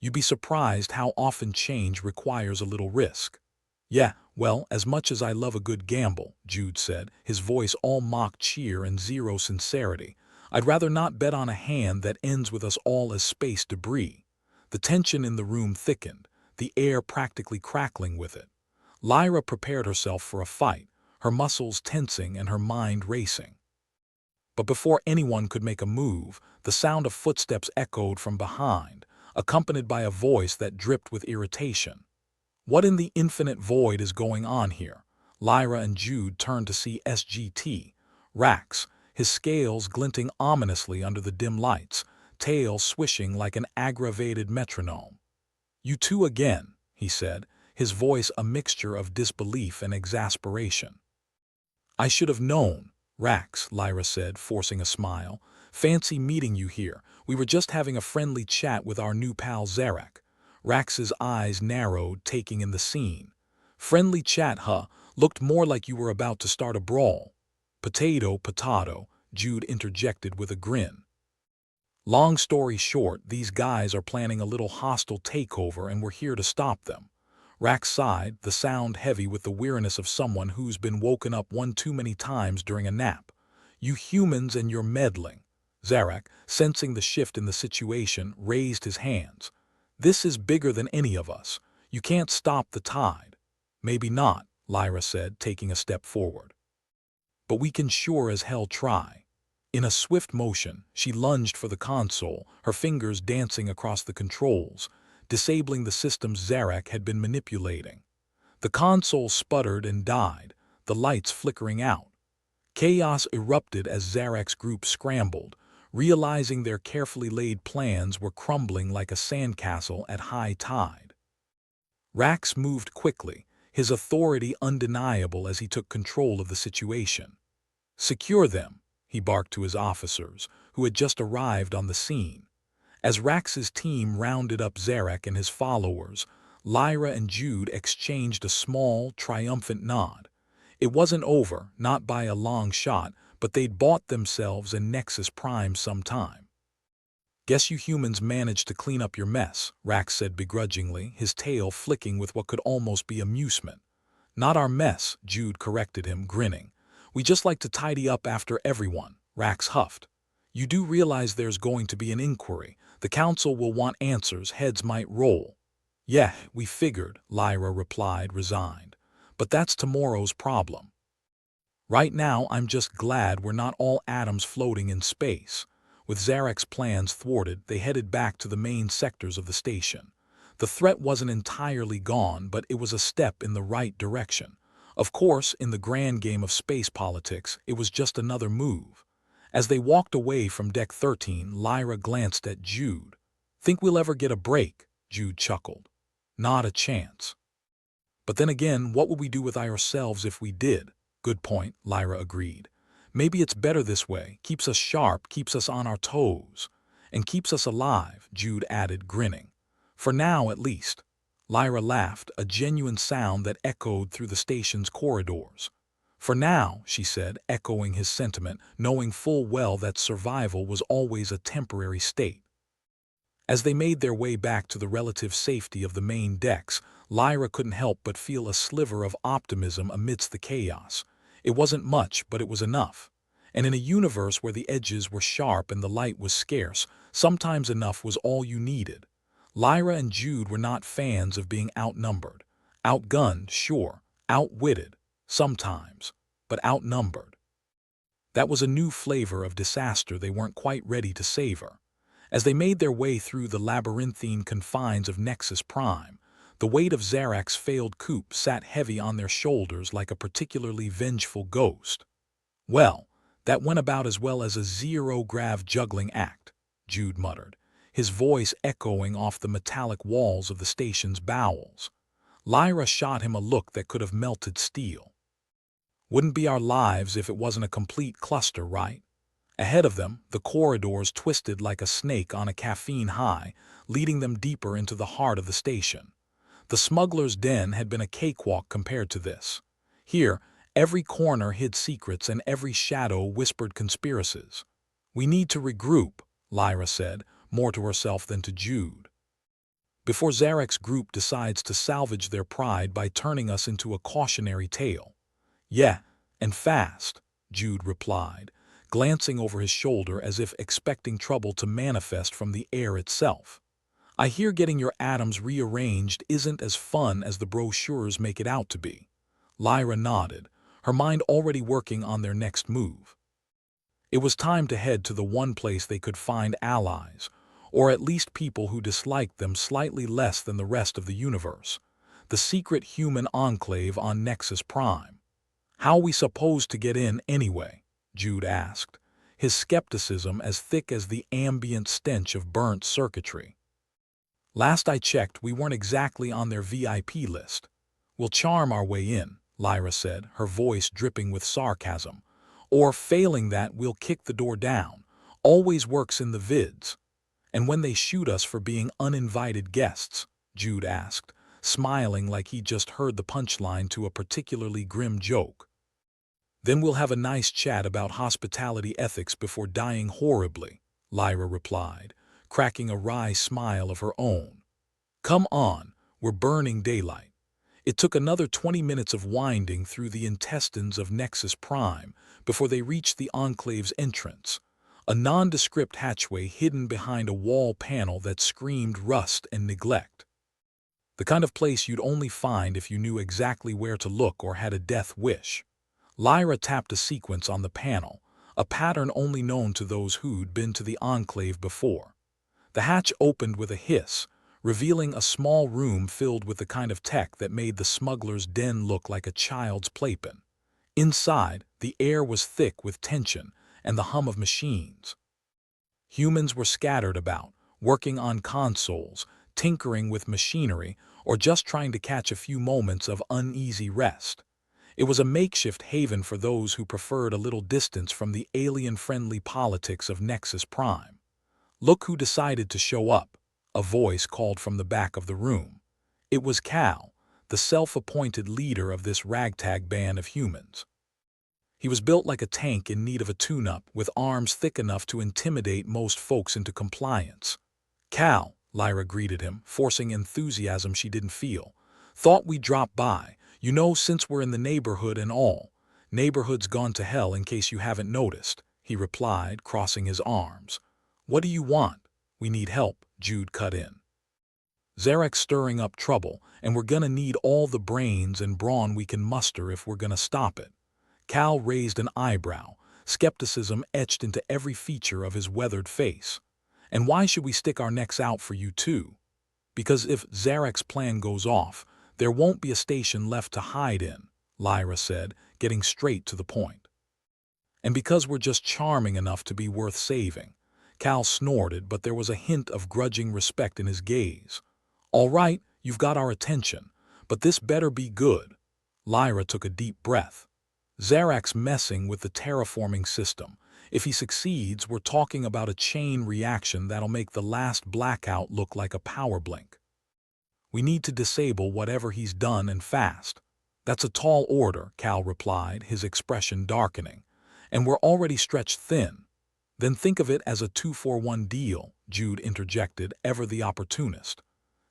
"You'd be surprised how often change requires a little risk." "Yeah, well, as much as I love a good gamble," Jude said, his voice all mock cheer and zero sincerity, "I'd rather not bet on a hand that ends with us all as space debris." The tension in the room thickened, the air practically crackling with it. Lyra prepared herself for a fight, her muscles tensing and her mind racing. But before anyone could make a move, the sound of footsteps echoed from behind, accompanied by a voice that dripped with irritation. "What in the infinite void is going on here?" Lyra and Jude turned to see SGT, Rax, his scales glinting ominously under the dim lights, tail swishing like an aggravated metronome. "You two again," he said, his voice a mixture of disbelief and exasperation. "I should have known." "Rax," Lyra said, forcing a smile. "Fancy meeting you here. We were just having a friendly chat with our new pal Zarak." Rax's eyes narrowed, taking in the scene. "Friendly chat, huh? Looked more like you were about to start a brawl." "Potato, potato," Jude interjected with a grin. "Long story short, these guys are planning a little hostile takeover and we're here to stop them." Rax sighed, the sound heavy with the weariness of someone who's been woken up one too many times during a nap. You humans and your meddling. Zarak, sensing the shift in the situation, raised his hands. This is bigger than any of us. You can't stop the tide. Maybe not, Lyra said, taking a step forward. But we can sure as hell try. In a swift motion, she lunged for the console, her fingers dancing across the controls, disabling the systems Zarak had been manipulating. The console sputtered and died, the lights flickering out. Chaos erupted as Zarak's group scrambled, realizing their carefully laid plans were crumbling like a sandcastle at high tide. Rax moved quickly, his authority undeniable as he took control of the situation. "Secure them," he barked to his officers, who had just arrived on the scene. As Rax's team rounded up Zarak and his followers, Lyra and Jude exchanged a small, triumphant nod. It wasn't over, not by a long shot, but they'd bought themselves and Nexus Prime some time. "Guess you humans managed to clean up your mess," Rax said begrudgingly, his tail flicking with what could almost be amusement. "Not our mess," Jude corrected him, grinning. "We just like to tidy up after everyone," Rax huffed. "You do realize there's going to be an inquiry. The council will want answers, heads might roll." "Yeah, we figured," Lyra replied, resigned. "But that's tomorrow's problem. Right now, I'm just glad we're not all atoms floating in space." With Zarak's plans thwarted, they headed back to the main sectors of the station. The threat wasn't entirely gone, but it was a step in the right direction. Of course, in the grand game of space politics, it was just another move. As they walked away from Deck 13, Lyra glanced at Jude. "Think we'll ever get a break?" Jude chuckled. "Not a chance. But then again, what would we do with ourselves if we did?" "Good point," Lyra agreed. "Maybe it's better this way, keeps us sharp, keeps us on our toes. And keeps us alive," Jude added, grinning. "For now, at least." Lyra laughed, a genuine sound that echoed through the station's corridors. "For now," she said, echoing his sentiment, knowing full well that survival was always a temporary state. As they made their way back to the relative safety of the main decks, Lyra couldn't help but feel a sliver of optimism amidst the chaos. It wasn't much, but it was enough. And in a universe where the edges were sharp and the light was scarce, sometimes enough was all you needed. Lyra and Jude were not fans of being outnumbered. Outgunned, sure, outwitted, sometimes, but outnumbered. That was a new flavor of disaster they weren't quite ready to savor. As they made their way through the labyrinthine confines of Nexus Prime, the weight of Zarak's failed coup sat heavy on their shoulders like a particularly vengeful ghost. "Well, that went about as well as a zero-grav juggling act," Jude muttered, his voice echoing off the metallic walls of the station's bowels. Lyra shot him a look that could have melted steel. "Wouldn't be our lives if it wasn't a complete cluster, right?" Ahead of them, the corridors twisted like a snake on a caffeine high, leading them deeper into the heart of the station. The smuggler's den had been a cakewalk compared to this. Here, every corner hid secrets and every shadow whispered conspiracies. "We need to regroup," Lyra said, more to herself than to Jude. "Before Zarak's group decides to salvage their pride by turning us into a cautionary tale." "Yeah, and fast," Jude replied, glancing over his shoulder as if expecting trouble to manifest from the air itself. "I hear getting your atoms rearranged isn't as fun as the brochures make it out to be." Lyra nodded, her mind already working on their next move. It was time to head to the one place they could find allies, or at least people who disliked them slightly less than the rest of the universe. The secret human enclave on Nexus Prime. "How are we supposed to get in anyway?" Jude asked, his skepticism as thick as the ambient stench of burnt circuitry. "Last I checked, we weren't exactly on their VIP list." "We'll charm our way in," Lyra said, her voice dripping with sarcasm. "Or, failing that, we'll kick the door down. Always works in the vids." "And when they shoot us for being uninvited guests?" Jude asked, smiling like he'd just heard the punchline to a particularly grim joke. "Then we'll have a nice chat about hospitality ethics before dying horribly," Lyra replied, cracking a wry smile of her own. "Come on, we're burning daylight. It took another 20 minutes of winding through the intestines of Nexus Prime before they reached the Enclave's entrance, a nondescript hatchway hidden behind a wall panel that screamed rust and neglect. The kind of place you'd only find if you knew exactly where to look or had a death wish. Lyra tapped a sequence on the panel, a pattern only known to those who'd been to the Enclave before. The hatch opened with a hiss, revealing a small room filled with the kind of tech that made the smuggler's den look like a child's playpen. Inside, the air was thick with tension and the hum of machines. Humans were scattered about, working on consoles, tinkering with machinery, or just trying to catch a few moments of uneasy rest. It was a makeshift haven for those who preferred a little distance from the alien-friendly politics of Nexus Prime. "Look who decided to show up," a voice called from the back of the room. It was Cal, the self-appointed leader of this ragtag band of humans. He was built like a tank in need of a tune-up, with arms thick enough to intimidate most folks into compliance. "Cal," Lyra greeted him, forcing enthusiasm she didn't feel. "Thought we'd drop by, since we're in the neighborhood and all." "Neighborhood's gone to hell in case you haven't noticed," he replied, crossing his arms. "What do you want?" "We need help," Jude cut in. "Zarek's stirring up trouble, and we're gonna need all the brains and brawn we can muster if we're gonna stop it." Cal raised an eyebrow, skepticism etched into every feature of his weathered face. "And why should we stick our necks out for you too?" "Because if Zarek's plan goes off, there won't be a station left to hide in," Lyra said, getting straight to the point. "And because we're just charming enough to be worth saving." Cal snorted, but there was a hint of grudging respect in his gaze. "All right, you've got our attention, but this better be good." Lyra took a deep breath. "Zarek's messing with the terraforming system. If he succeeds, we're talking about a chain reaction that'll make the last blackout look like a power blink. We need to disable whatever he's done and fast." "That's a tall order," Cal replied, his expression darkening. "And we're already stretched thin." "Then think of it as a 2-for-1 deal," Jude interjected, ever the opportunist.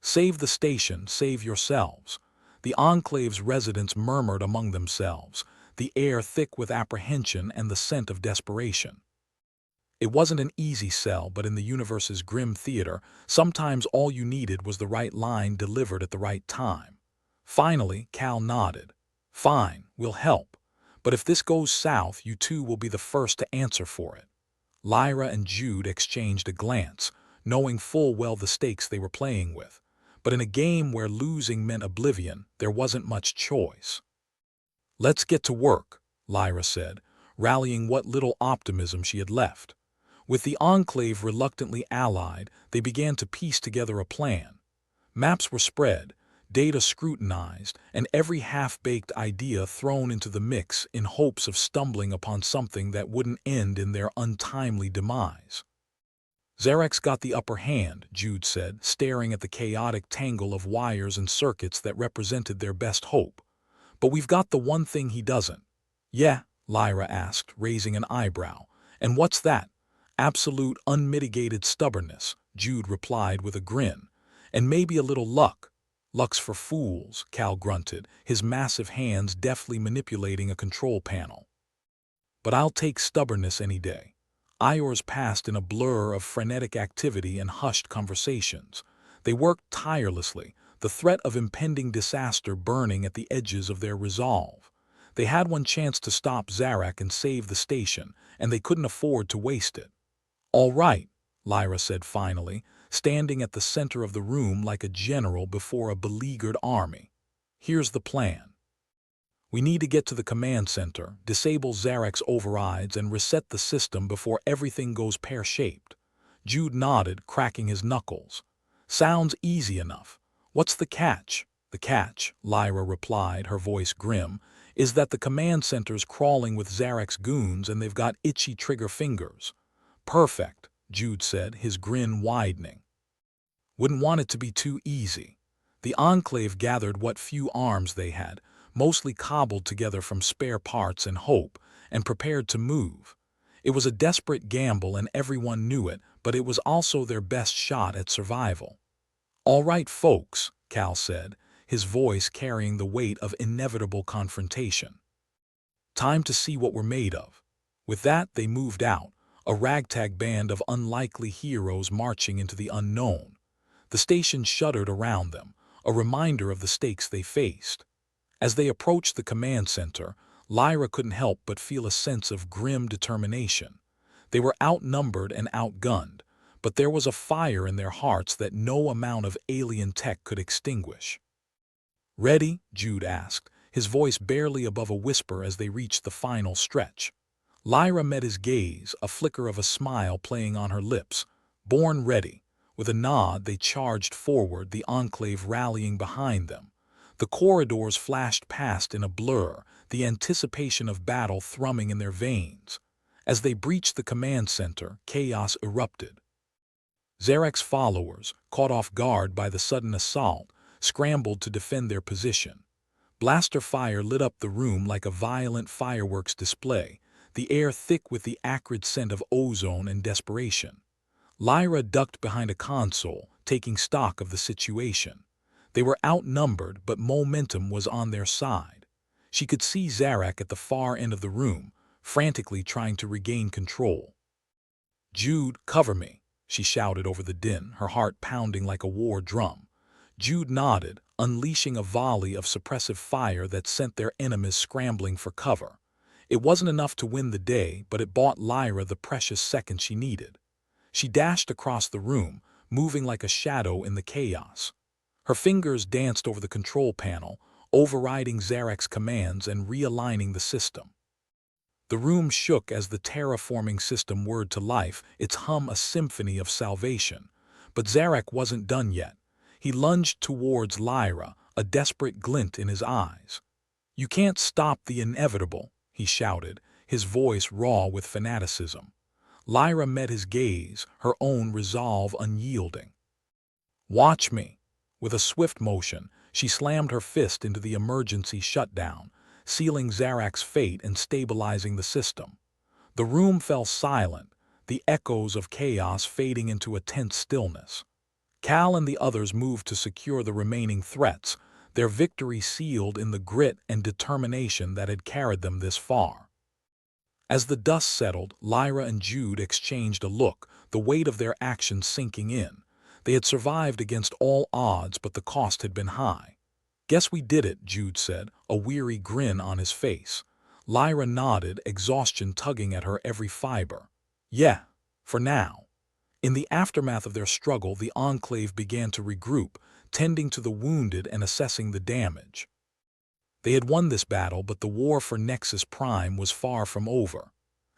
"Save the station, save yourselves." The Enclave's residents murmured among themselves, the air thick with apprehension and the scent of desperation. It wasn't an easy sell, but in the universe's grim theater, sometimes all you needed was the right line delivered at the right time. Finally, Cal nodded. "Fine, we'll help. But if this goes south, you two will be the first to answer for it." Lyra and Jude exchanged a glance, knowing full well the stakes they were playing with. But in a game where losing meant oblivion, there wasn't much choice. "Let's get to work," Lyra said, rallying what little optimism she had left. With the Enclave reluctantly allied, they began to piece together a plan. Maps were spread, data scrutinized, and every half-baked idea thrown into the mix in hopes of stumbling upon something that wouldn't end in their untimely demise. "Zarek's got the upper hand," Jude said, staring at the chaotic tangle of wires and circuits that represented their best hope. "But we've got the one thing he doesn't." "Yeah?" Lyra asked, raising an eyebrow. "And what's that?" "Absolute, unmitigated stubbornness," Jude replied with a grin. "And maybe a little luck." "Luck's for fools," Cal grunted, his massive hands deftly manipulating a control panel. "But I'll take stubbornness any day." Hours passed in a blur of frenetic activity and hushed conversations. They worked tirelessly, the threat of impending disaster burning at the edges of their resolve. They had one chance to stop Zarek and save the station, and they couldn't afford to waste it. "All right," Lyra said finally, standing at the center of the room like a general before a beleaguered army. "Here's the plan. We need to get to the command center, disable Zarek's overrides, and reset the system before everything goes pear-shaped." Jude nodded, cracking his knuckles. "Sounds easy enough. What's the catch?" "The catch," Lyra replied, her voice grim, "is that the command center's crawling with Zarek's goons and they've got itchy trigger fingers." "Perfect," Jude said, his grin widening. "Wouldn't want it to be too easy." The Enclave gathered what few arms they had, mostly cobbled together from spare parts and hope, and prepared to move. It was a desperate gamble and everyone knew it, but it was also their best shot at survival. "All right, folks," Cal said, his voice carrying the weight of inevitable confrontation. Time to see what we're made of. With that, they moved out, a ragtag band of unlikely heroes marching into the unknown. The station shuddered around them, a reminder of the stakes they faced. As they approached the command center, Lyra couldn't help but feel a sense of grim determination. They were outnumbered and outgunned, but there was a fire in their hearts that no amount of alien tech could extinguish. "Ready?" Jude asked, his voice barely above a whisper as they reached the final stretch. Lyra met his gaze, a flicker of a smile playing on her lips. Born ready. With a nod, they charged forward, the Enclave rallying behind them. The corridors flashed past in a blur, the anticipation of battle thrumming in their veins. As they breached the command center, chaos erupted. Zarek's followers, caught off guard by the sudden assault, scrambled to defend their position. Blaster fire lit up the room like a violent fireworks display, the air thick with the acrid scent of ozone and desperation. Lyra ducked behind a console, taking stock of the situation. They were outnumbered, but momentum was on their side. She could see Zarek at the far end of the room, frantically trying to regain control. "Jude, cover me," she shouted over the din, her heart pounding like a war drum. Jude nodded, unleashing a volley of suppressive fire that sent their enemies scrambling for cover. It wasn't enough to win the day, but it bought Lyra the precious second she needed. She dashed across the room, moving like a shadow in the chaos. Her fingers danced over the control panel, overriding Zarek's commands and realigning the system. The room shook as the terraforming system whirred to life, its hum a symphony of salvation. But Zarek wasn't done yet. He lunged towards Lyra, a desperate glint in his eyes. "You can't stop the inevitable," he shouted, his voice raw with fanaticism. Lyra met his gaze, her own resolve unyielding. "Watch me." With a swift motion, she slammed her fist into the emergency shutdown, sealing Zarek's fate and stabilizing the system. The room fell silent, the echoes of chaos fading into a tense stillness. Cal and the others moved to secure the remaining threats, their victory sealed in the grit and determination that had carried them this far. As the dust settled, Lyra and Jude exchanged a look, the weight of their actions sinking in. They had survived against all odds, but the cost had been high. "Guess we did it," Jude said, a weary grin on his face. Lyra nodded, exhaustion tugging at her every fiber. "Yeah, for now." In the aftermath of their struggle, the Enclave began to regroup, tending to the wounded and assessing the damage. They had won this battle, but the war for Nexus Prime was far from over.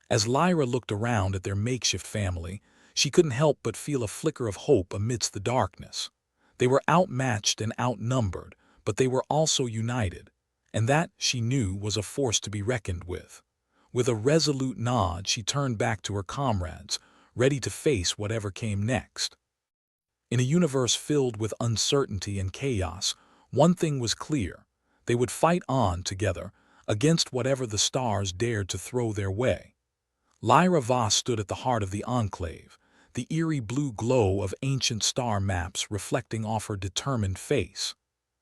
As Lyra looked around at their makeshift family, she couldn't help but feel a flicker of hope amidst the darkness. They were outmatched and outnumbered, but they were also united, and that, she knew, was a force to be reckoned with. With a resolute nod, she turned back to her comrades, ready to face whatever came next. In a universe filled with uncertainty and chaos, one thing was clear: they would fight on together, against whatever the stars dared to throw their way. Lyra Voss stood at the heart of the Enclave, the eerie blue glow of ancient star maps reflecting off her determined face.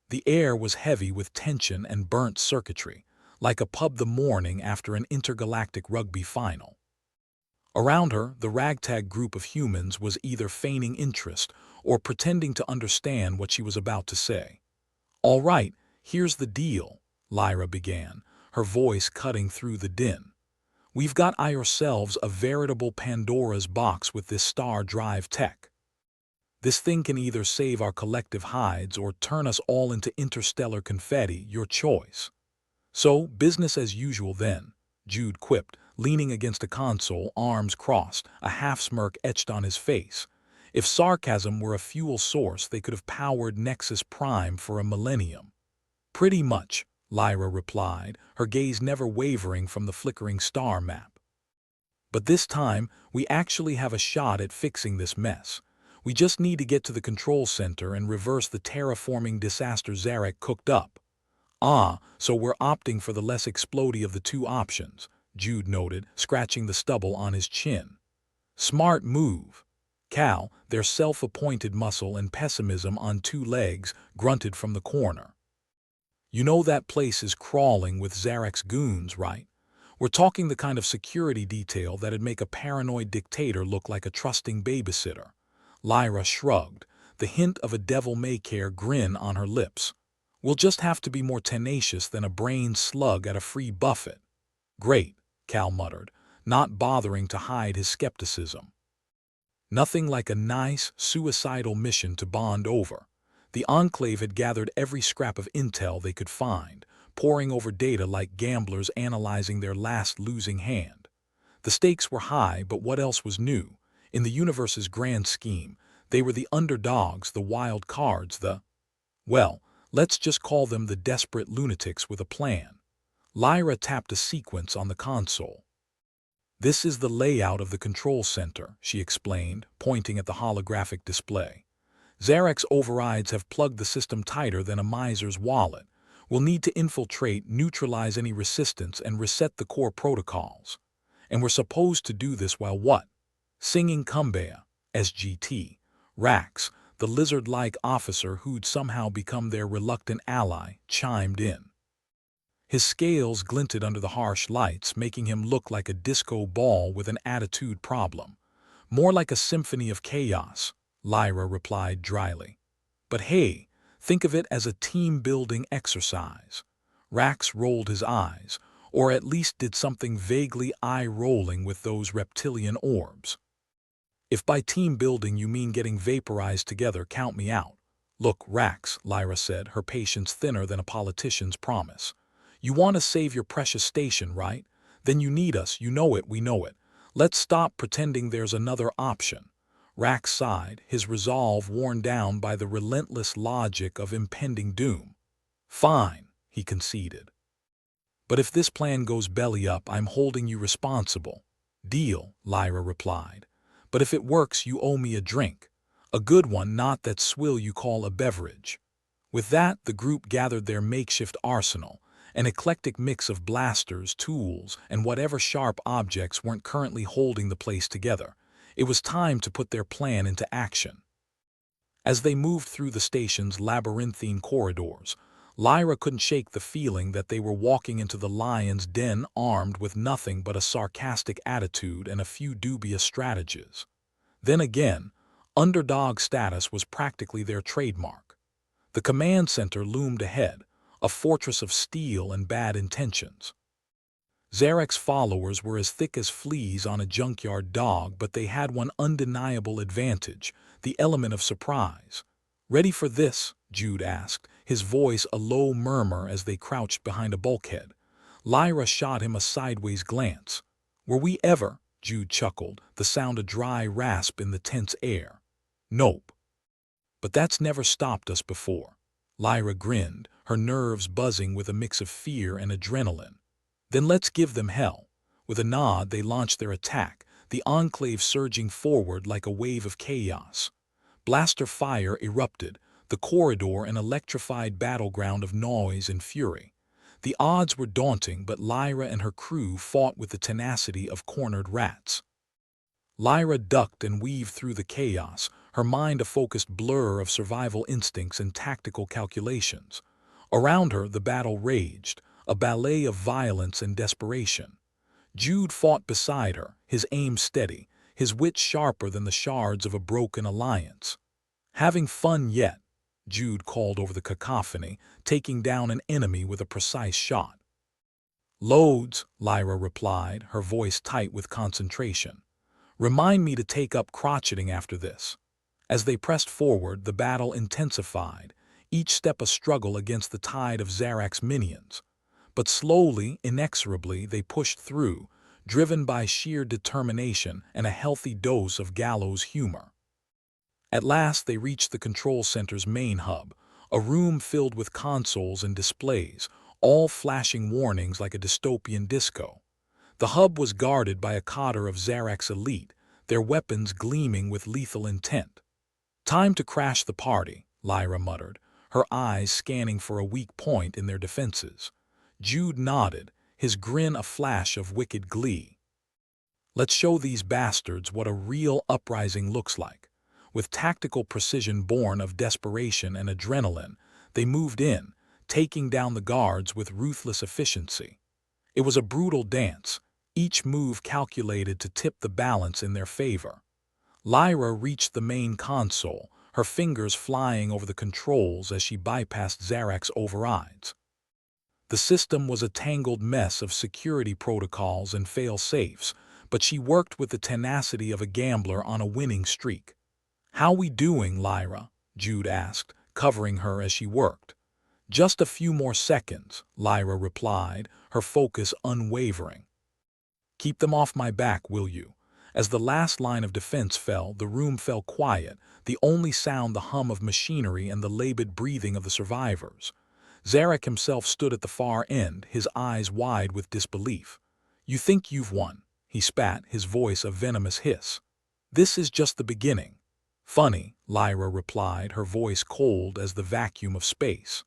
The air was heavy with tension and burnt circuitry, like a pub the morning after an intergalactic rugby final. Around her, the ragtag group of humans was either feigning interest or pretending to understand what she was about to say. "All right, here's the deal," Lyra began, her voice cutting through the din. "We've got ourselves a veritable Pandora's box with this star drive tech. This thing can either save our collective hides or turn us all into interstellar confetti, your choice." "So, business as usual then," Jude quipped, leaning against a console, arms crossed, a half-smirk etched on his face. If sarcasm were a fuel source, they could have powered Nexus Prime for a millennium. "Pretty much," Lyra replied, her gaze never wavering from the flickering star map. "But this time, we actually have a shot at fixing this mess. We just need to get to the control center and reverse the terraforming disaster Zarek cooked up." "Ah, so we're opting for the less explodey of the two options," Jude noted, scratching the stubble on his chin. "Smart move." Cal, their self-appointed muscle and pessimism on two legs, grunted from the corner. You know that place is crawling with Zarek's goons, right? We're talking the kind of security detail that'd make a paranoid dictator look like a trusting babysitter. Lyra shrugged, the hint of a devil-may-care grin on her lips. We'll just have to be more tenacious than a brain slug at a free buffet. Great, Cal muttered, not bothering to hide his skepticism. Nothing like a nice, suicidal mission to bond over. The Enclave had gathered every scrap of intel they could find, poring over data like gamblers analyzing their last losing hand. The stakes were high, but what else was new? In the universe's grand scheme, they were the underdogs, the wild cards, well, let's just call them the desperate lunatics with a plan. Lyra tapped a sequence on the console. This is the layout of the control center, she explained, pointing at the holographic display. Zarek's overrides have plugged the system tighter than a miser's wallet. We'll need to infiltrate, neutralize any resistance, and reset the core protocols. And we're supposed to do this while what? Singing Kumbaya, SGT. Rax, the lizard-like officer who'd somehow become their reluctant ally, chimed in. His scales glinted under the harsh lights, making him look like a disco ball with an attitude problem. More like a symphony of chaos, Lyra replied dryly. But hey, think of it as a team-building exercise. Rax rolled his eyes, or at least did something vaguely eye-rolling with those reptilian orbs. If by team-building you mean getting vaporized together, count me out. Look, Rax, Lyra said, her patience thinner than a politician's promise. You want to save your precious station, right? Then you need us, you know it, we know it. Let's stop pretending there's another option. Rax sighed, his resolve worn down by the relentless logic of impending doom. Fine, he conceded. But if this plan goes belly up, I'm holding you responsible. Deal, Lyra replied. But if it works, you owe me a drink. A good one, not that swill you call a beverage. With that, the group gathered their makeshift arsenal, an eclectic mix of blasters, tools, and whatever sharp objects weren't currently holding the place together. It was time to put their plan into action. As they moved through the station's labyrinthine corridors, Lyra couldn't shake the feeling that they were walking into the lion's den armed with nothing but a sarcastic attitude and a few dubious strategies. Then again, underdog status was practically their trademark. The command center loomed ahead, a fortress of steel and bad intentions. Zarek's followers were as thick as fleas on a junkyard dog, but they had one undeniable advantage, the element of surprise. Ready for this? Jude asked, his voice a low murmur as they crouched behind a bulkhead. Lyra shot him a sideways glance. Were we ever? Jude chuckled, the sound a dry rasp in the tense air. Nope. But that's never stopped us before. Lyra grinned, her nerves buzzing with a mix of fear and adrenaline. Then let's give them hell. With a nod, they launched their attack, the Enclave surging forward like a wave of chaos. Blaster fire erupted, the corridor an electrified battleground of noise and fury. The odds were daunting, but Lyra and her crew fought with the tenacity of cornered rats. Lyra ducked and weaved through the chaos, her mind a focused blur of survival instincts and tactical calculations. Around her, the battle raged, a ballet of violence and desperation. Jude fought beside her, his aim steady, his wit sharper than the shards of a broken alliance. Having fun yet? Jude called over the cacophony, taking down an enemy with a precise shot. Loads, Lyra replied, her voice tight with concentration. Remind me to take up crotcheting after this. As they pressed forward, the battle intensified, each step a struggle against the tide of Zarek's minions. But slowly, inexorably, they pushed through, driven by sheer determination and a healthy dose of gallows humor. At last they reached the control center's main hub, a room filled with consoles and displays, all flashing warnings like a dystopian disco. The hub was guarded by a cadre of Zarek's elite, their weapons gleaming with lethal intent. Time to crash the party, Lyra muttered, her eyes scanning for a weak point in their defenses. Jude nodded, his grin a flash of wicked glee. Let's show these bastards what a real uprising looks like. With tactical precision born of desperation and adrenaline, they moved in, taking down the guards with ruthless efficiency. It was a brutal dance, each move calculated to tip the balance in their favor. Lyra reached the main console, her fingers flying over the controls as she bypassed Zarek's overrides. The system was a tangled mess of security protocols and fail-safes, but she worked with the tenacity of a gambler on a winning streak. "How we doing, Lyra?" Jude asked, covering her as she worked. "Just a few more seconds," Lyra replied, her focus unwavering. "Keep them off my back, will you?" As the last line of defense fell, the room fell quiet, the only sound the hum of machinery and the labored breathing of the survivors. Zarek himself stood at the far end, his eyes wide with disbelief. "You think you've won," he spat, his voice a venomous hiss. "This is just the beginning." "Funny," Lyra replied, her voice cold as the vacuum of space.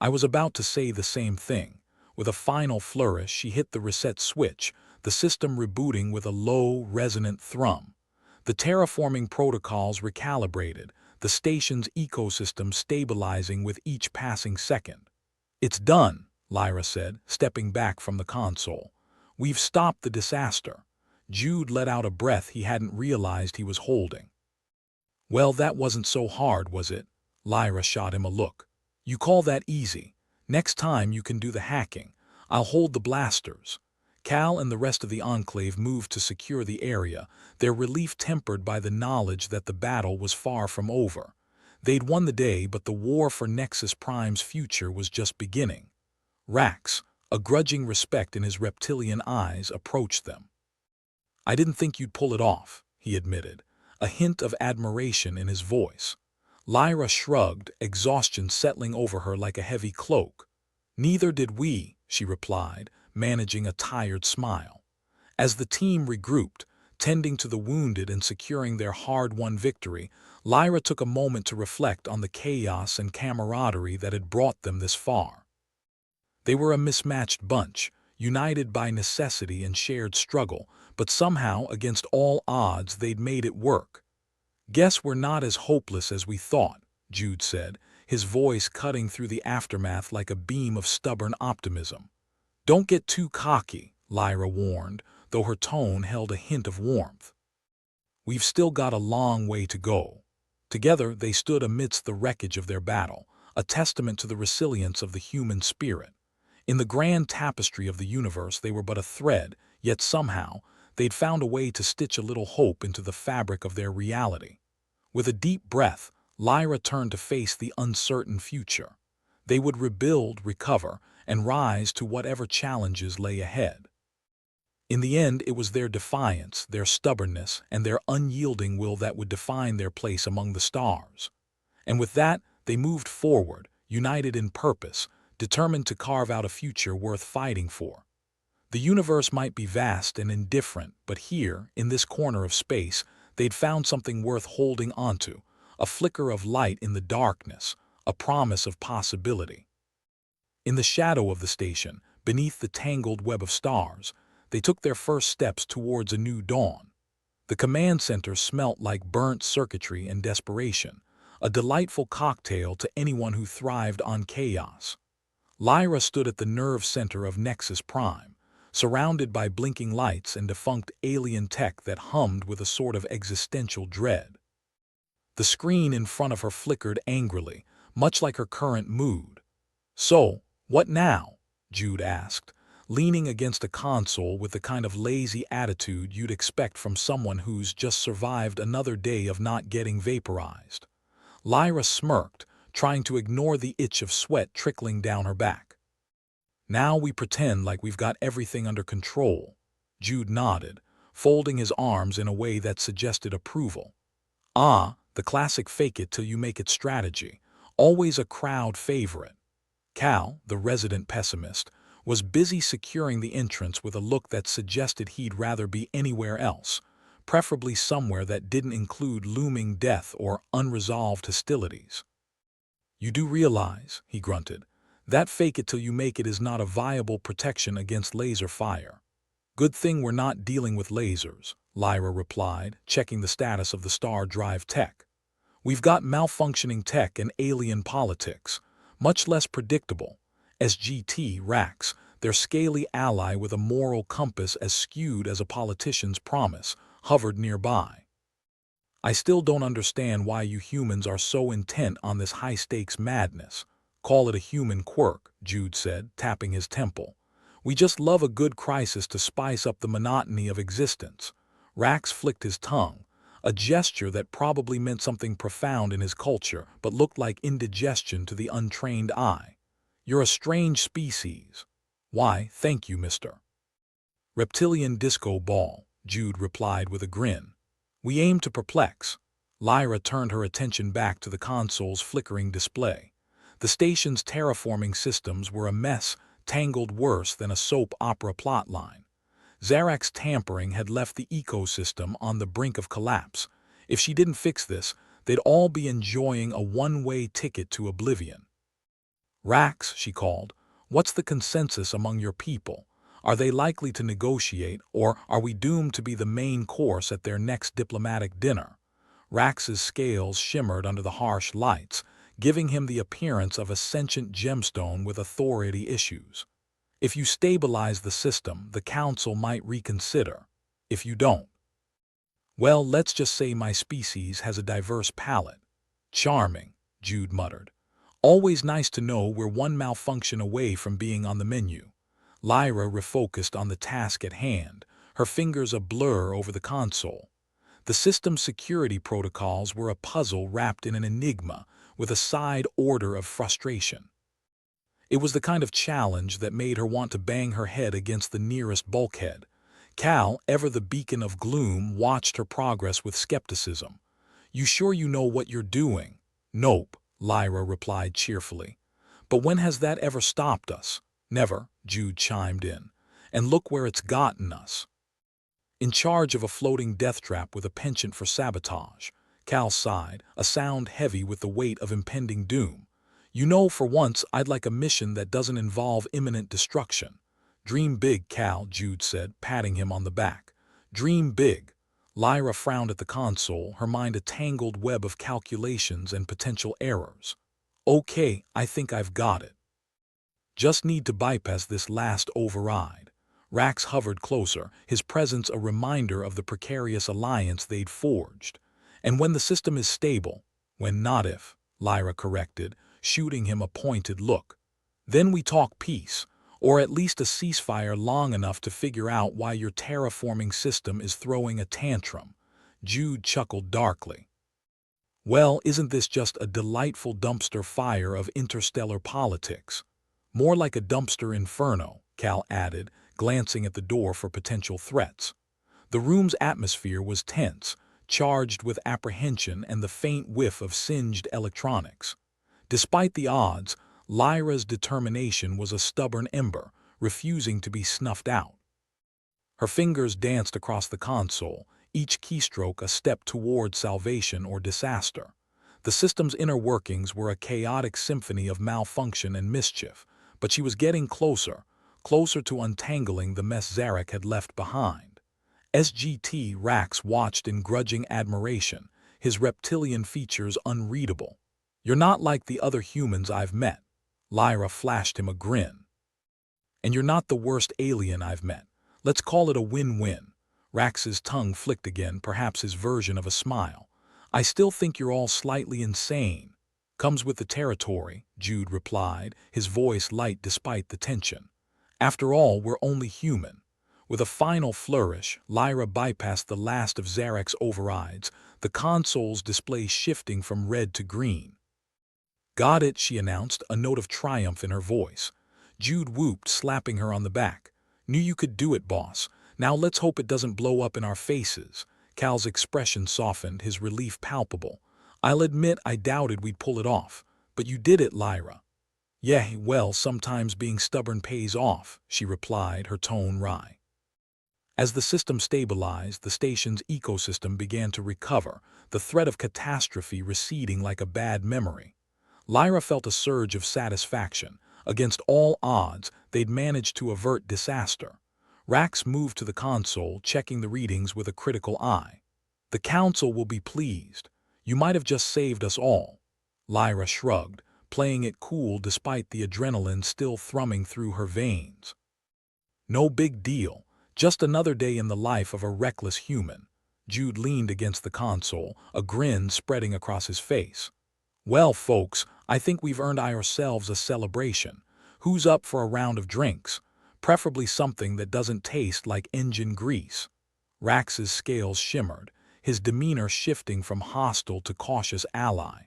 "I was about to say the same thing." With a final flourish, she hit the reset switch, the system rebooting with a low, resonant thrum. The terraforming protocols recalibrated, the station's ecosystem stabilizing with each passing second. "It's done," Lyra said, stepping back from the console. "We've stopped the disaster." Jude let out a breath he hadn't realized he was holding. "Well, that wasn't so hard, was it?" Lyra shot him a look. "You call that easy? Next time you can do the hacking. I'll hold the blasters." Cal and the rest of the Enclave moved to secure the area, their relief tempered by the knowledge that the battle was far from over. They'd won the day, but the war for Nexus Prime's future was just beginning. Rax, a grudging respect in his reptilian eyes, approached them. "I didn't think you'd pull it off," he admitted, a hint of admiration in his voice. Lyra shrugged, exhaustion settling over her like a heavy cloak. "Neither did we," she replied, managing a tired smile. As the team regrouped, tending to the wounded and securing their hard-won victory, Lyra took a moment to reflect on the chaos and camaraderie that had brought them this far. They were a mismatched bunch, united by necessity and shared struggle, but somehow, against all odds, they'd made it work. "Guess we're not as hopeless as we thought," Jude said, his voice cutting through the aftermath like a beam of stubborn optimism. "Don't get too cocky," Lyra warned, though her tone held a hint of warmth. "We've still got a long way to go." Together they stood amidst the wreckage of their battle, a testament to the resilience of the human spirit. In the grand tapestry of the universe they were but a thread, yet somehow they'd found a way to stitch a little hope into the fabric of their reality. With a deep breath, Lyra turned to face the uncertain future. They would rebuild, recover, and rise to whatever challenges lay ahead. In the end, it was their defiance, their stubbornness, and their unyielding will that would define their place among the stars. And with that, they moved forward, united in purpose, determined to carve out a future worth fighting for. The universe might be vast and indifferent, but here, in this corner of space, they'd found something worth holding onto, a flicker of light in the darkness, a promise of possibility. In the shadow of the station, beneath the tangled web of stars, they took their first steps towards a new dawn. The command center smelt like burnt circuitry and desperation, a delightful cocktail to anyone who thrived on chaos. Lyra stood at the nerve center of Nexus Prime, surrounded by blinking lights and defunct alien tech that hummed with a sort of existential dread. The screen in front of her flickered angrily, much like her current mood. "So, what now?" Jude asked, leaning against a console with the kind of lazy attitude you'd expect from someone who's just survived another day of not getting vaporized. Lyra smirked, trying to ignore the itch of sweat trickling down her back. "Now we pretend like we've got everything under control." Jude nodded, folding his arms in a way that suggested approval. "Ah, the classic fake-it-till-you-make-it strategy, always a crowd favorite." Cal, the resident pessimist, was busy securing the entrance with a look that suggested he'd rather be anywhere else, preferably somewhere that didn't include looming death or unresolved hostilities. "You do realize," he grunted, "that fake-it-till-you-make-it is not a viable protection against laser fire." "Good thing we're not dealing with lasers," Lyra replied, checking the status of the star drive tech. "We've got malfunctioning tech and alien politics, much less predictable. SGT Rax, their scaly ally with a moral compass as skewed as a politician's promise, hovered nearby. I still don't understand why you humans are so intent on this high-stakes madness. Call it a human quirk, Jude said, tapping his temple. We just love a good crisis to spice up the monotony of existence. Rax flicked his tongue, a gesture that probably meant something profound in his culture, but looked like indigestion to the untrained eye. You're a strange species. Why, thank you, mister. Reptilian disco ball, Jude replied with a grin. We aim to perplex. Lyra turned her attention back to the console's flickering display. The station's terraforming systems were a mess, tangled worse than a soap opera plotline. Zarak's tampering had left the ecosystem on the brink of collapse. If she didn't fix this, they'd all be enjoying a one-way ticket to oblivion. Rax, she called, what's the consensus among your people? Are they likely to negotiate, or are we doomed to be the main course at their next diplomatic dinner? Rax's scales shimmered under the harsh lights, giving him the appearance of a sentient gemstone with authority issues. If you stabilize the system, the council might reconsider. If you don't, well, let's just say my species has a diverse palate. Charming, Jude muttered. Always nice to know we're one malfunction away from being on the menu. Lyra refocused on the task at hand, her fingers a blur over the console. The system's security protocols were a puzzle wrapped in an enigma, with a side order of frustration. It was the kind of challenge that made her want to bang her head against the nearest bulkhead. Cal, ever the beacon of gloom, watched her progress with skepticism. You sure you know what you're doing? Nope, Lyra replied cheerfully. But when has that ever stopped us? Never, Jude chimed in. And look where it's gotten us. In charge of a floating death trap with a penchant for sabotage. Cal sighed, a sound heavy with the weight of impending doom. You know, for once, I'd like a mission that doesn't involve imminent destruction. Dream big, Cal, Jude said, patting him on the back. Dream big. Lyra frowned at the console, her mind a tangled web of calculations and potential errors. Okay, I think I've got it. Just need to bypass this last override. Rax hovered closer, his presence a reminder of the precarious alliance they'd forged. And when the system is stable, when not if, Lyra corrected, shooting him a pointed look. Then we talk peace, or at least a ceasefire long enough to figure out why your terraforming system is throwing a tantrum. Jude chuckled darkly. Well, isn't this just a delightful dumpster fire of interstellar politics? More like a dumpster inferno, Cal added, glancing at the door for potential threats. The room's atmosphere was tense, charged with apprehension and the faint whiff of singed electronics. Despite the odds, Lyra's determination was a stubborn ember, refusing to be snuffed out. Her fingers danced across the console, each keystroke a step toward salvation or disaster. The system's inner workings were a chaotic symphony of malfunction and mischief, but she was getting closer, closer to untangling the mess Zarak had left behind. SGT Rax watched in grudging admiration, his reptilian features unreadable. You're not like the other humans I've met. Lyra flashed him a grin. And you're not the worst alien I've met. Let's call it a win-win. Rax's tongue flicked again, perhaps his version of a smile. I still think you're all slightly insane. Comes with the territory, Jude replied, his voice light despite the tension. After all, we're only human. With a final flourish, Lyra bypassed the last of Zarak's overrides, the console's display shifting from red to green. Got it, she announced, a note of triumph in her voice. Jude whooped, slapping her on the back. Knew you could do it, boss. Now let's hope it doesn't blow up in our faces. Cal's expression softened, his relief palpable. I'll admit I doubted we'd pull it off. But you did it, Lyra. Yeah, well, sometimes being stubborn pays off, she replied, her tone wry. As the system stabilized, the station's ecosystem began to recover, the threat of catastrophe receding like a bad memory. Lyra felt a surge of satisfaction. Against all odds, they'd managed to avert disaster. Rax moved to the console, checking the readings with a critical eye. The council will be pleased. You might have just saved us all. Lyra shrugged, playing it cool despite the adrenaline still thrumming through her veins. No big deal, just another day in the life of a reckless human. Jude leaned against the console, a grin spreading across his face. Well, folks, I think we've earned ourselves a celebration. Who's up for a round of drinks? Preferably something that doesn't taste like engine grease. Rax's scales shimmered, his demeanor shifting from hostile to cautious ally.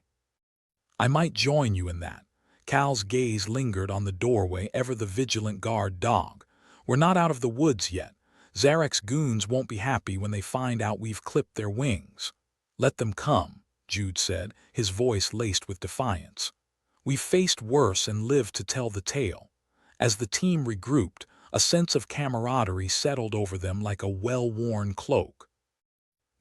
I might join you in that. Cal's gaze lingered on the doorway, ever the vigilant guard dog. We're not out of the woods yet. Zarek's goons won't be happy when they find out we've clipped their wings. Let them come, Jude said, his voice laced with defiance. We've faced worse and lived to tell the tale. As the team regrouped, a sense of camaraderie settled over them like a well-worn cloak.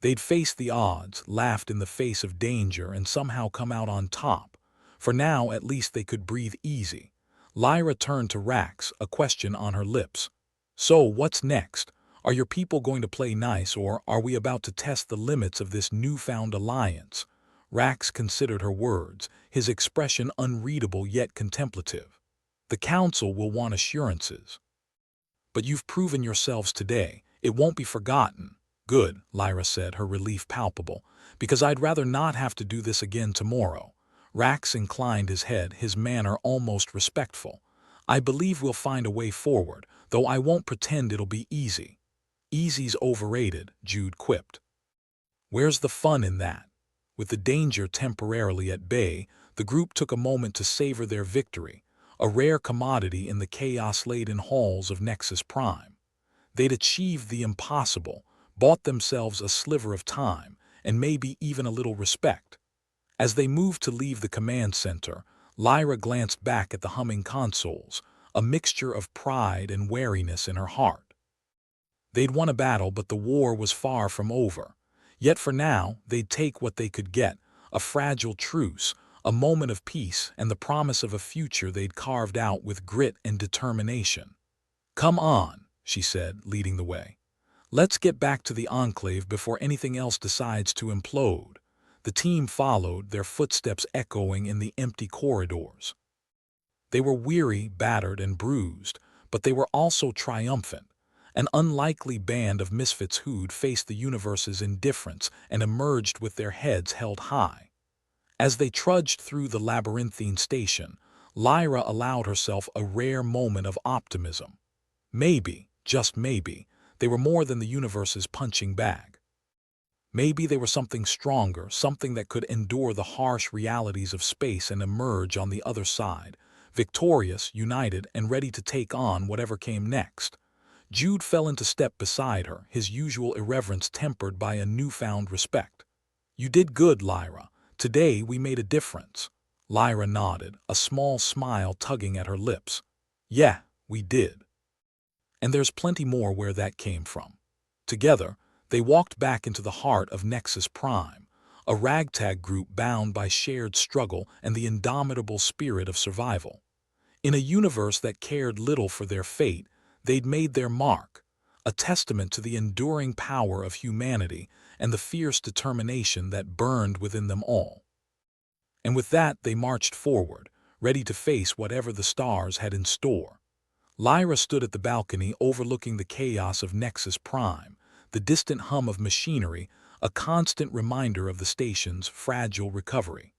They'd faced the odds, laughed in the face of danger, and somehow come out on top. For now, at least they could breathe easy. Lyra turned to Rax, a question on her lips. So, what's next? Are your people going to play nice, or are we about to test the limits of this newfound alliance? Rax considered her words, his expression unreadable yet contemplative. The council will want assurances. But you've proven yourselves today. It won't be forgotten. Good, Lyra said, her relief palpable, because I'd rather not have to do this again tomorrow. Rax inclined his head, his manner almost respectful. I believe we'll find a way forward, though I won't pretend it'll be easy. Easy's overrated, Jude quipped. Where's the fun in that? With the danger temporarily at bay, the group took a moment to savor their victory, a rare commodity in the chaos-laden halls of Nexus Prime. They'd achieved the impossible, bought themselves a sliver of time, and maybe even a little respect. As they moved to leave the command center, Lyra glanced back at the humming consoles, a mixture of pride and wariness in her heart. They'd won a battle, but the war was far from over. Yet for now, they'd take what they could get, a fragile truce, a moment of peace, and the promise of a future they'd carved out with grit and determination. Come on, she said, leading the way. Let's get back to the Enclave before anything else decides to implode. The team followed, their footsteps echoing in the empty corridors. They were weary, battered, and bruised, but they were also triumphant. An unlikely band of misfits who'd faced the universe's indifference and emerged with their heads held high. As they trudged through the labyrinthine station, Lyra allowed herself a rare moment of optimism. Maybe, just maybe, they were more than the universe's punching bag. Maybe they were something stronger, something that could endure the harsh realities of space and emerge on the other side, victorious, united, and ready to take on whatever came next. Jude fell into step beside her, his usual irreverence tempered by a newfound respect. You did good, Lyra. Today we made a difference. Lyra nodded, a small smile tugging at her lips. Yeah, we did. And there's plenty more where that came from. Together, they walked back into the heart of Nexus Prime, a ragtag group bound by shared struggle and the indomitable spirit of survival. In a universe that cared little for their fate, they'd made their mark, a testament to the enduring power of humanity and the fierce determination that burned within them all. And with that, they marched forward, ready to face whatever the stars had in store. Lyra stood at the balcony overlooking the chaos of Nexus Prime, the distant hum of machinery, a constant reminder of the station's fragile recovery.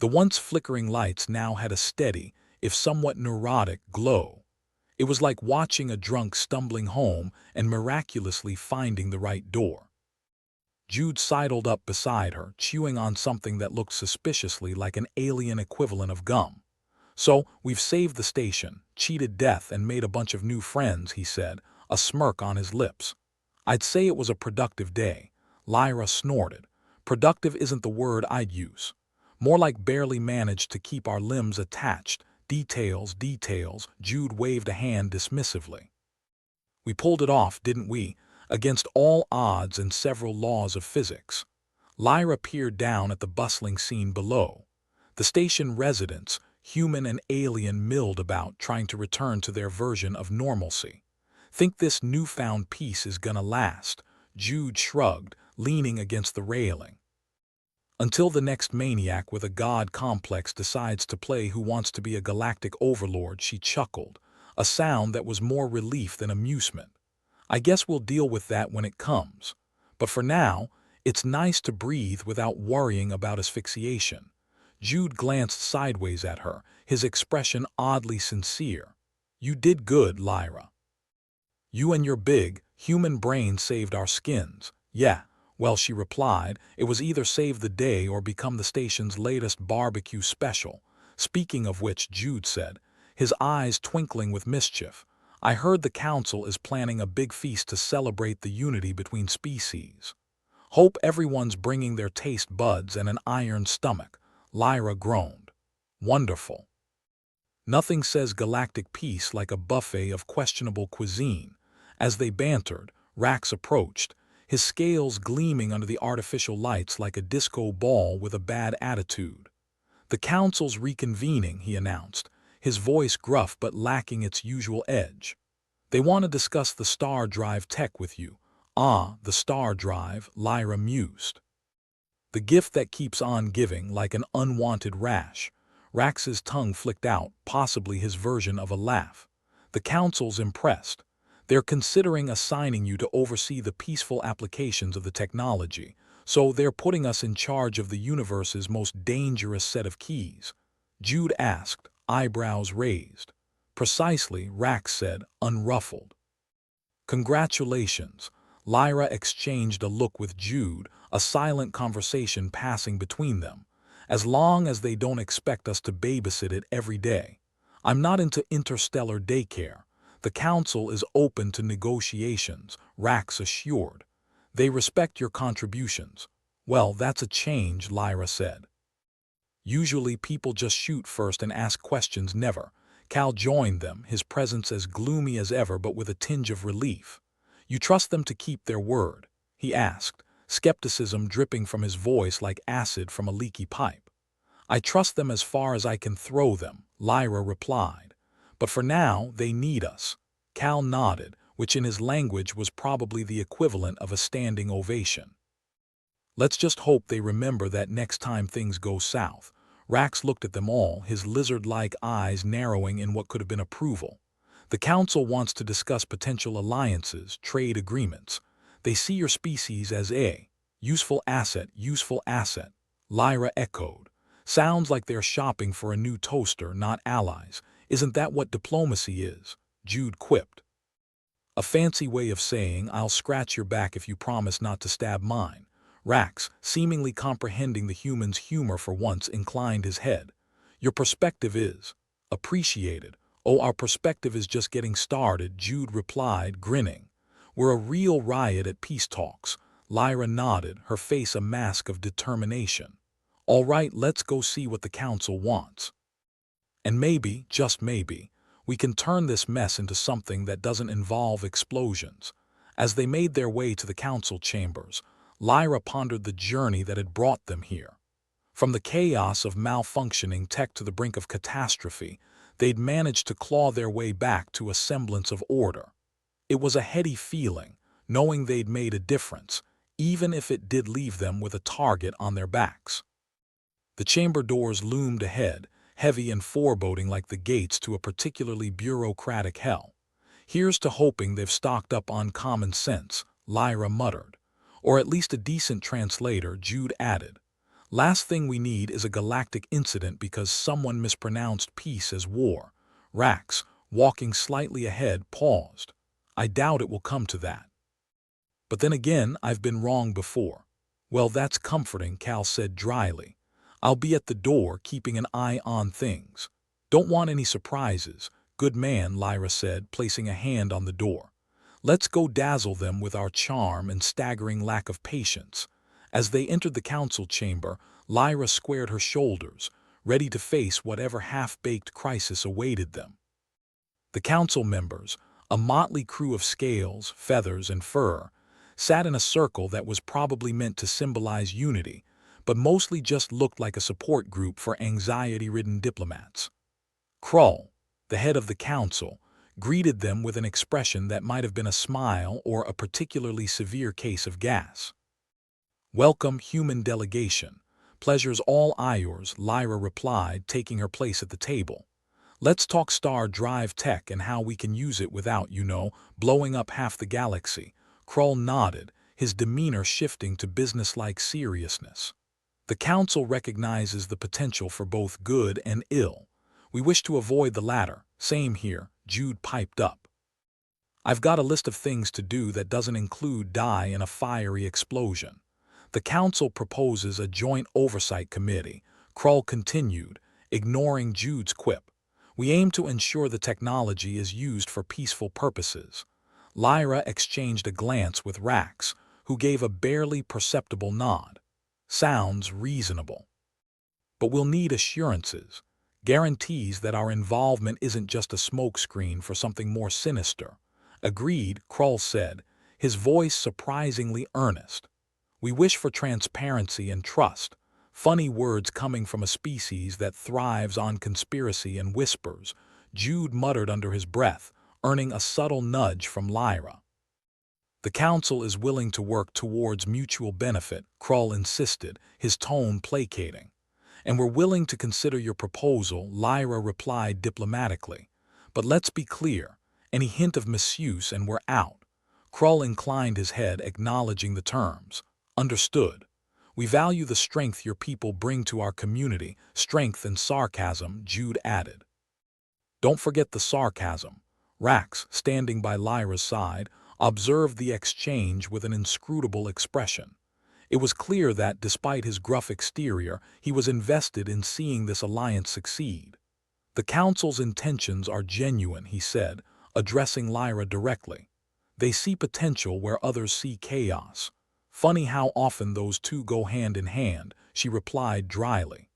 The once flickering lights now had a steady, if somewhat neurotic, glow. It was like watching a drunk stumbling home and miraculously finding the right door. Jude sidled up beside her, chewing on something that looked suspiciously like an alien equivalent of gum. So, we've saved the station, cheated death, and made a bunch of new friends, he said, a smirk on his lips. I'd say it was a productive day. Lyra snorted. Productive isn't the word I'd use. More like barely managed to keep our limbs attached. Details, details, Jude waved a hand dismissively. We pulled it off, didn't we? Against all odds and several laws of physics. Lyra peered down at the bustling scene below. The station residents, human and alien, milled about, trying to return to their version of normalcy. Think this newfound peace is gonna last? Jude shrugged, leaning against the railing. Until the next maniac with a god complex decides to play Who Wants to Be a Galactic Overlord, she chuckled, a sound that was more relief than amusement. I guess we'll deal with that when it comes. But for now, it's nice to breathe without worrying about asphyxiation. Jude glanced sideways at her, his expression oddly sincere. You did good, Lyra. You and your big, human brain saved our skins. Yeah, well, she replied, it was either save the day or become the station's latest barbecue special. Speaking of which, Jude said, his eyes twinkling with mischief, I heard the council is planning a big feast to celebrate the unity between species. Hope everyone's bringing their taste buds and an iron stomach, Lyra groaned. Wonderful. Nothing says galactic peace like a buffet of questionable cuisine. As they bantered, Rax approached, his scales gleaming under the artificial lights like a disco ball with a bad attitude. The council's reconvening, he announced, his voice gruff but lacking its usual edge. They want to discuss the star drive tech with you. Ah, the star drive, Lyra mused. The gift that keeps on giving like an unwanted rash. Rax's tongue flicked out, possibly his version of a laugh. The council's impressed. They're considering assigning you to oversee the peaceful applications of the technology, so they're putting us in charge of the universe's most dangerous set of keys. Jude asked, eyebrows raised. Precisely, Rax said, unruffled. Congratulations. Lyra exchanged a look with Jude, a silent conversation passing between them. As long as they don't expect us to babysit it every day. I'm not into interstellar daycare. The council is open to negotiations, Rax assured. They respect your contributions. Well, that's a change, Lyra said. Usually people just shoot first and ask questions never. Cal joined them, his presence as gloomy as ever but with a tinge of relief. You trust them to keep their word? He asked, skepticism dripping from his voice like acid from a leaky pipe. I trust them as far as I can throw them, Lyra replied. But for now, they need us. Cal nodded, which in his language was probably the equivalent of a standing ovation. Let's just hope they remember that next time things go south. Rax looked at them all, his lizard-like eyes narrowing in what could have been approval. The council wants to discuss potential alliances, trade agreements. They see your species as a useful asset, Lyra echoed. Sounds like they're shopping for a new toaster, not allies. Isn't that what diplomacy is? Jude quipped. A fancy way of saying, I'll scratch your back if you promise not to stab mine. Rax, seemingly comprehending the human's humor for once, inclined his head. Your perspective is appreciated. Oh, our perspective is just getting started, Jude replied, grinning. We're a real riot at peace talks. Lyra nodded, her face a mask of determination. All right, let's go see what the council wants. And maybe, just maybe, we can turn this mess into something that doesn't involve explosions. As they made their way to the council chambers, Lyra pondered the journey that had brought them here. From the chaos of malfunctioning tech to the brink of catastrophe, they'd managed to claw their way back to a semblance of order. It was a heady feeling, knowing they'd made a difference, even if it did leave them with a target on their backs. The chamber doors loomed ahead, heavy and foreboding like the gates to a particularly bureaucratic hell. Here's to hoping they've stocked up on common sense, Lyra muttered. Or at least a decent translator, Jude added. Last thing we need is a galactic incident because someone mispronounced peace as war. Rax, walking slightly ahead, paused. I doubt it will come to that. But then again, I've been wrong before. Well, that's comforting, Cal said dryly. I'll be at the door, keeping an eye on things. Don't want any surprises. Good man, Lyra said, placing a hand on the door. Let's go dazzle them with our charm and staggering lack of patience. As they entered the council chamber, Lyra squared her shoulders, ready to face whatever half-baked crisis awaited them. The council members, a motley crew of scales, feathers, and fur, sat in a circle that was probably meant to symbolize unity, but mostly just looked like a support group for anxiety-ridden diplomats. Krull, the head of the council, greeted them with an expression that might have been a smile or a particularly severe case of gas. Welcome, human delegation. "Pleasure's all ours," Lyra replied, taking her place at the table. "Let's talk star drive tech and how we can use it without, blowing up half the galaxy." Krull nodded, his demeanor shifting to businesslike seriousness. "The Council recognizes the potential for both good and ill. We wish to avoid the latter." "Same here," Jude piped up. "I've got a list of things to do that doesn't include die in a fiery explosion." "The Council proposes a joint oversight committee," Krull continued, ignoring Jude's quip. "We aim to ensure the technology is used for peaceful purposes." Lyra exchanged a glance with Rax, who gave a barely perceptible nod. "Sounds reasonable. But we'll need assurances, guarantees that our involvement isn't just a smokescreen for something more sinister." "Agreed," Krull said, his voice surprisingly earnest. "We wish for transparency and trust." Funny words coming from a species that thrives on conspiracy and whispers, Jude muttered under his breath, earning a subtle nudge from Lyra. "The Council is willing to work towards mutual benefit," Krull insisted, his tone placating. "And we're willing to consider your proposal," Lyra replied diplomatically. "But let's be clear, any hint of misuse and we're out." Krull inclined his head, acknowledging the terms. "Understood. We value the strength your people bring to our community." "Strength and sarcasm," Jude added. "Don't forget the sarcasm." Rax, standing by Lyra's side, observed the exchange with an inscrutable expression. It was clear that, despite his gruff exterior, he was invested in seeing this alliance succeed. "The Council's intentions are genuine," he said, addressing Lyra directly. "They see potential where others see chaos." "Funny how often those two go hand in hand," she replied dryly.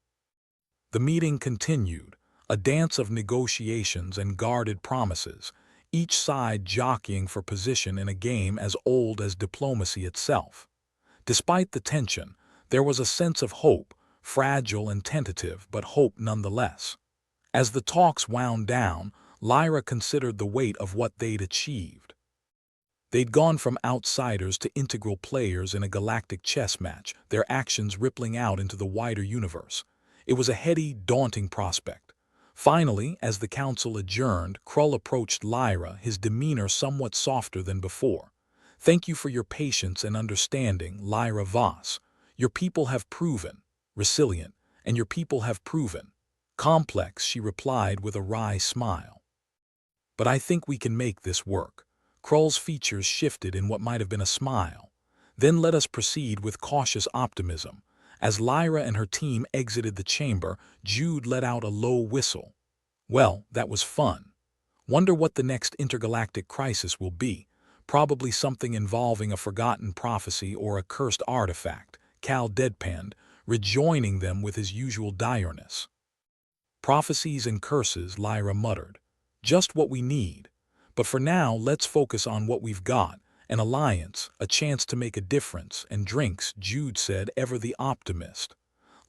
The meeting continued, a dance of negotiations and guarded promises, each side jockeying for position in a game as old as diplomacy itself. Despite the tension, there was a sense of hope, fragile and tentative, but hope nonetheless. As the talks wound down, Lyra considered the weight of what they'd achieved. They'd gone from outsiders to integral players in a galactic chess match, their actions rippling out into the wider universe. It was a heady, daunting prospect. Finally, as the Council adjourned, Krull approached Lyra, his demeanor somewhat softer than before. "Thank you for your patience and understanding, Lyra Voss. Your people have proven resilient, and your people have proven complex," she replied with a wry smile. "But I think we can make this work." Krull's features shifted in what might have been a smile. "Then let us proceed with cautious optimism." As Lyra and her team exited the chamber, Jude let out a low whistle. "Well, that was fun. Wonder what the next intergalactic crisis will be. Probably something involving a forgotten prophecy or a cursed artifact." Cal deadpanned, rejoining them with his usual direness. "Prophecies and curses," Lyra muttered. "Just what we need. But for now, let's focus on what we've got. An alliance, a chance to make a difference, and drinks," Jude said, ever the optimist.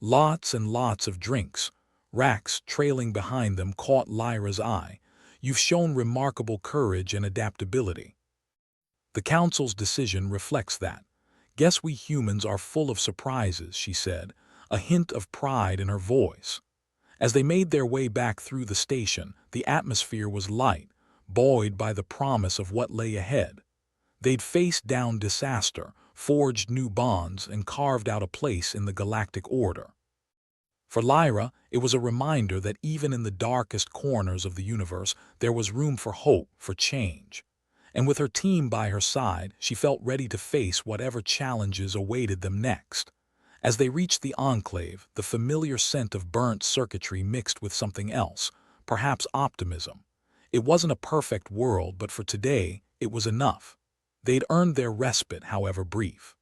"Lots and lots of drinks." Rax, trailing behind them, caught Lyra's eye. "You've shown remarkable courage and adaptability. The Council's decision reflects that. Guess we humans are full of surprises," she said, a hint of pride in her voice. As they made their way back through the station, the atmosphere was light, buoyed by the promise of what lay ahead. They'd faced down disaster, forged new bonds, and carved out a place in the galactic order. For Lyra, it was a reminder that even in the darkest corners of the universe, there was room for hope, for change. And with her team by her side, she felt ready to face whatever challenges awaited them next. As they reached the enclave, the familiar scent of burnt circuitry mixed with something else, perhaps optimism. It wasn't a perfect world, but for today, it was enough. They'd earned their respite, however brief.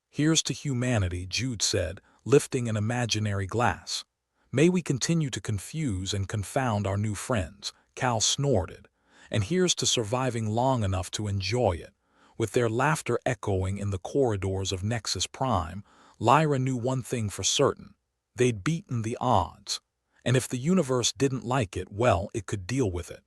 "Here's to humanity," Jude said, lifting an imaginary glass. "May we continue to confuse and confound our new friends," Cal snorted. "And here's to surviving long enough to enjoy it." With their laughter echoing in the corridors of Nexus Prime, Lyra knew one thing for certain. They'd beaten the odds. And if the universe didn't like it, well, it could deal with it.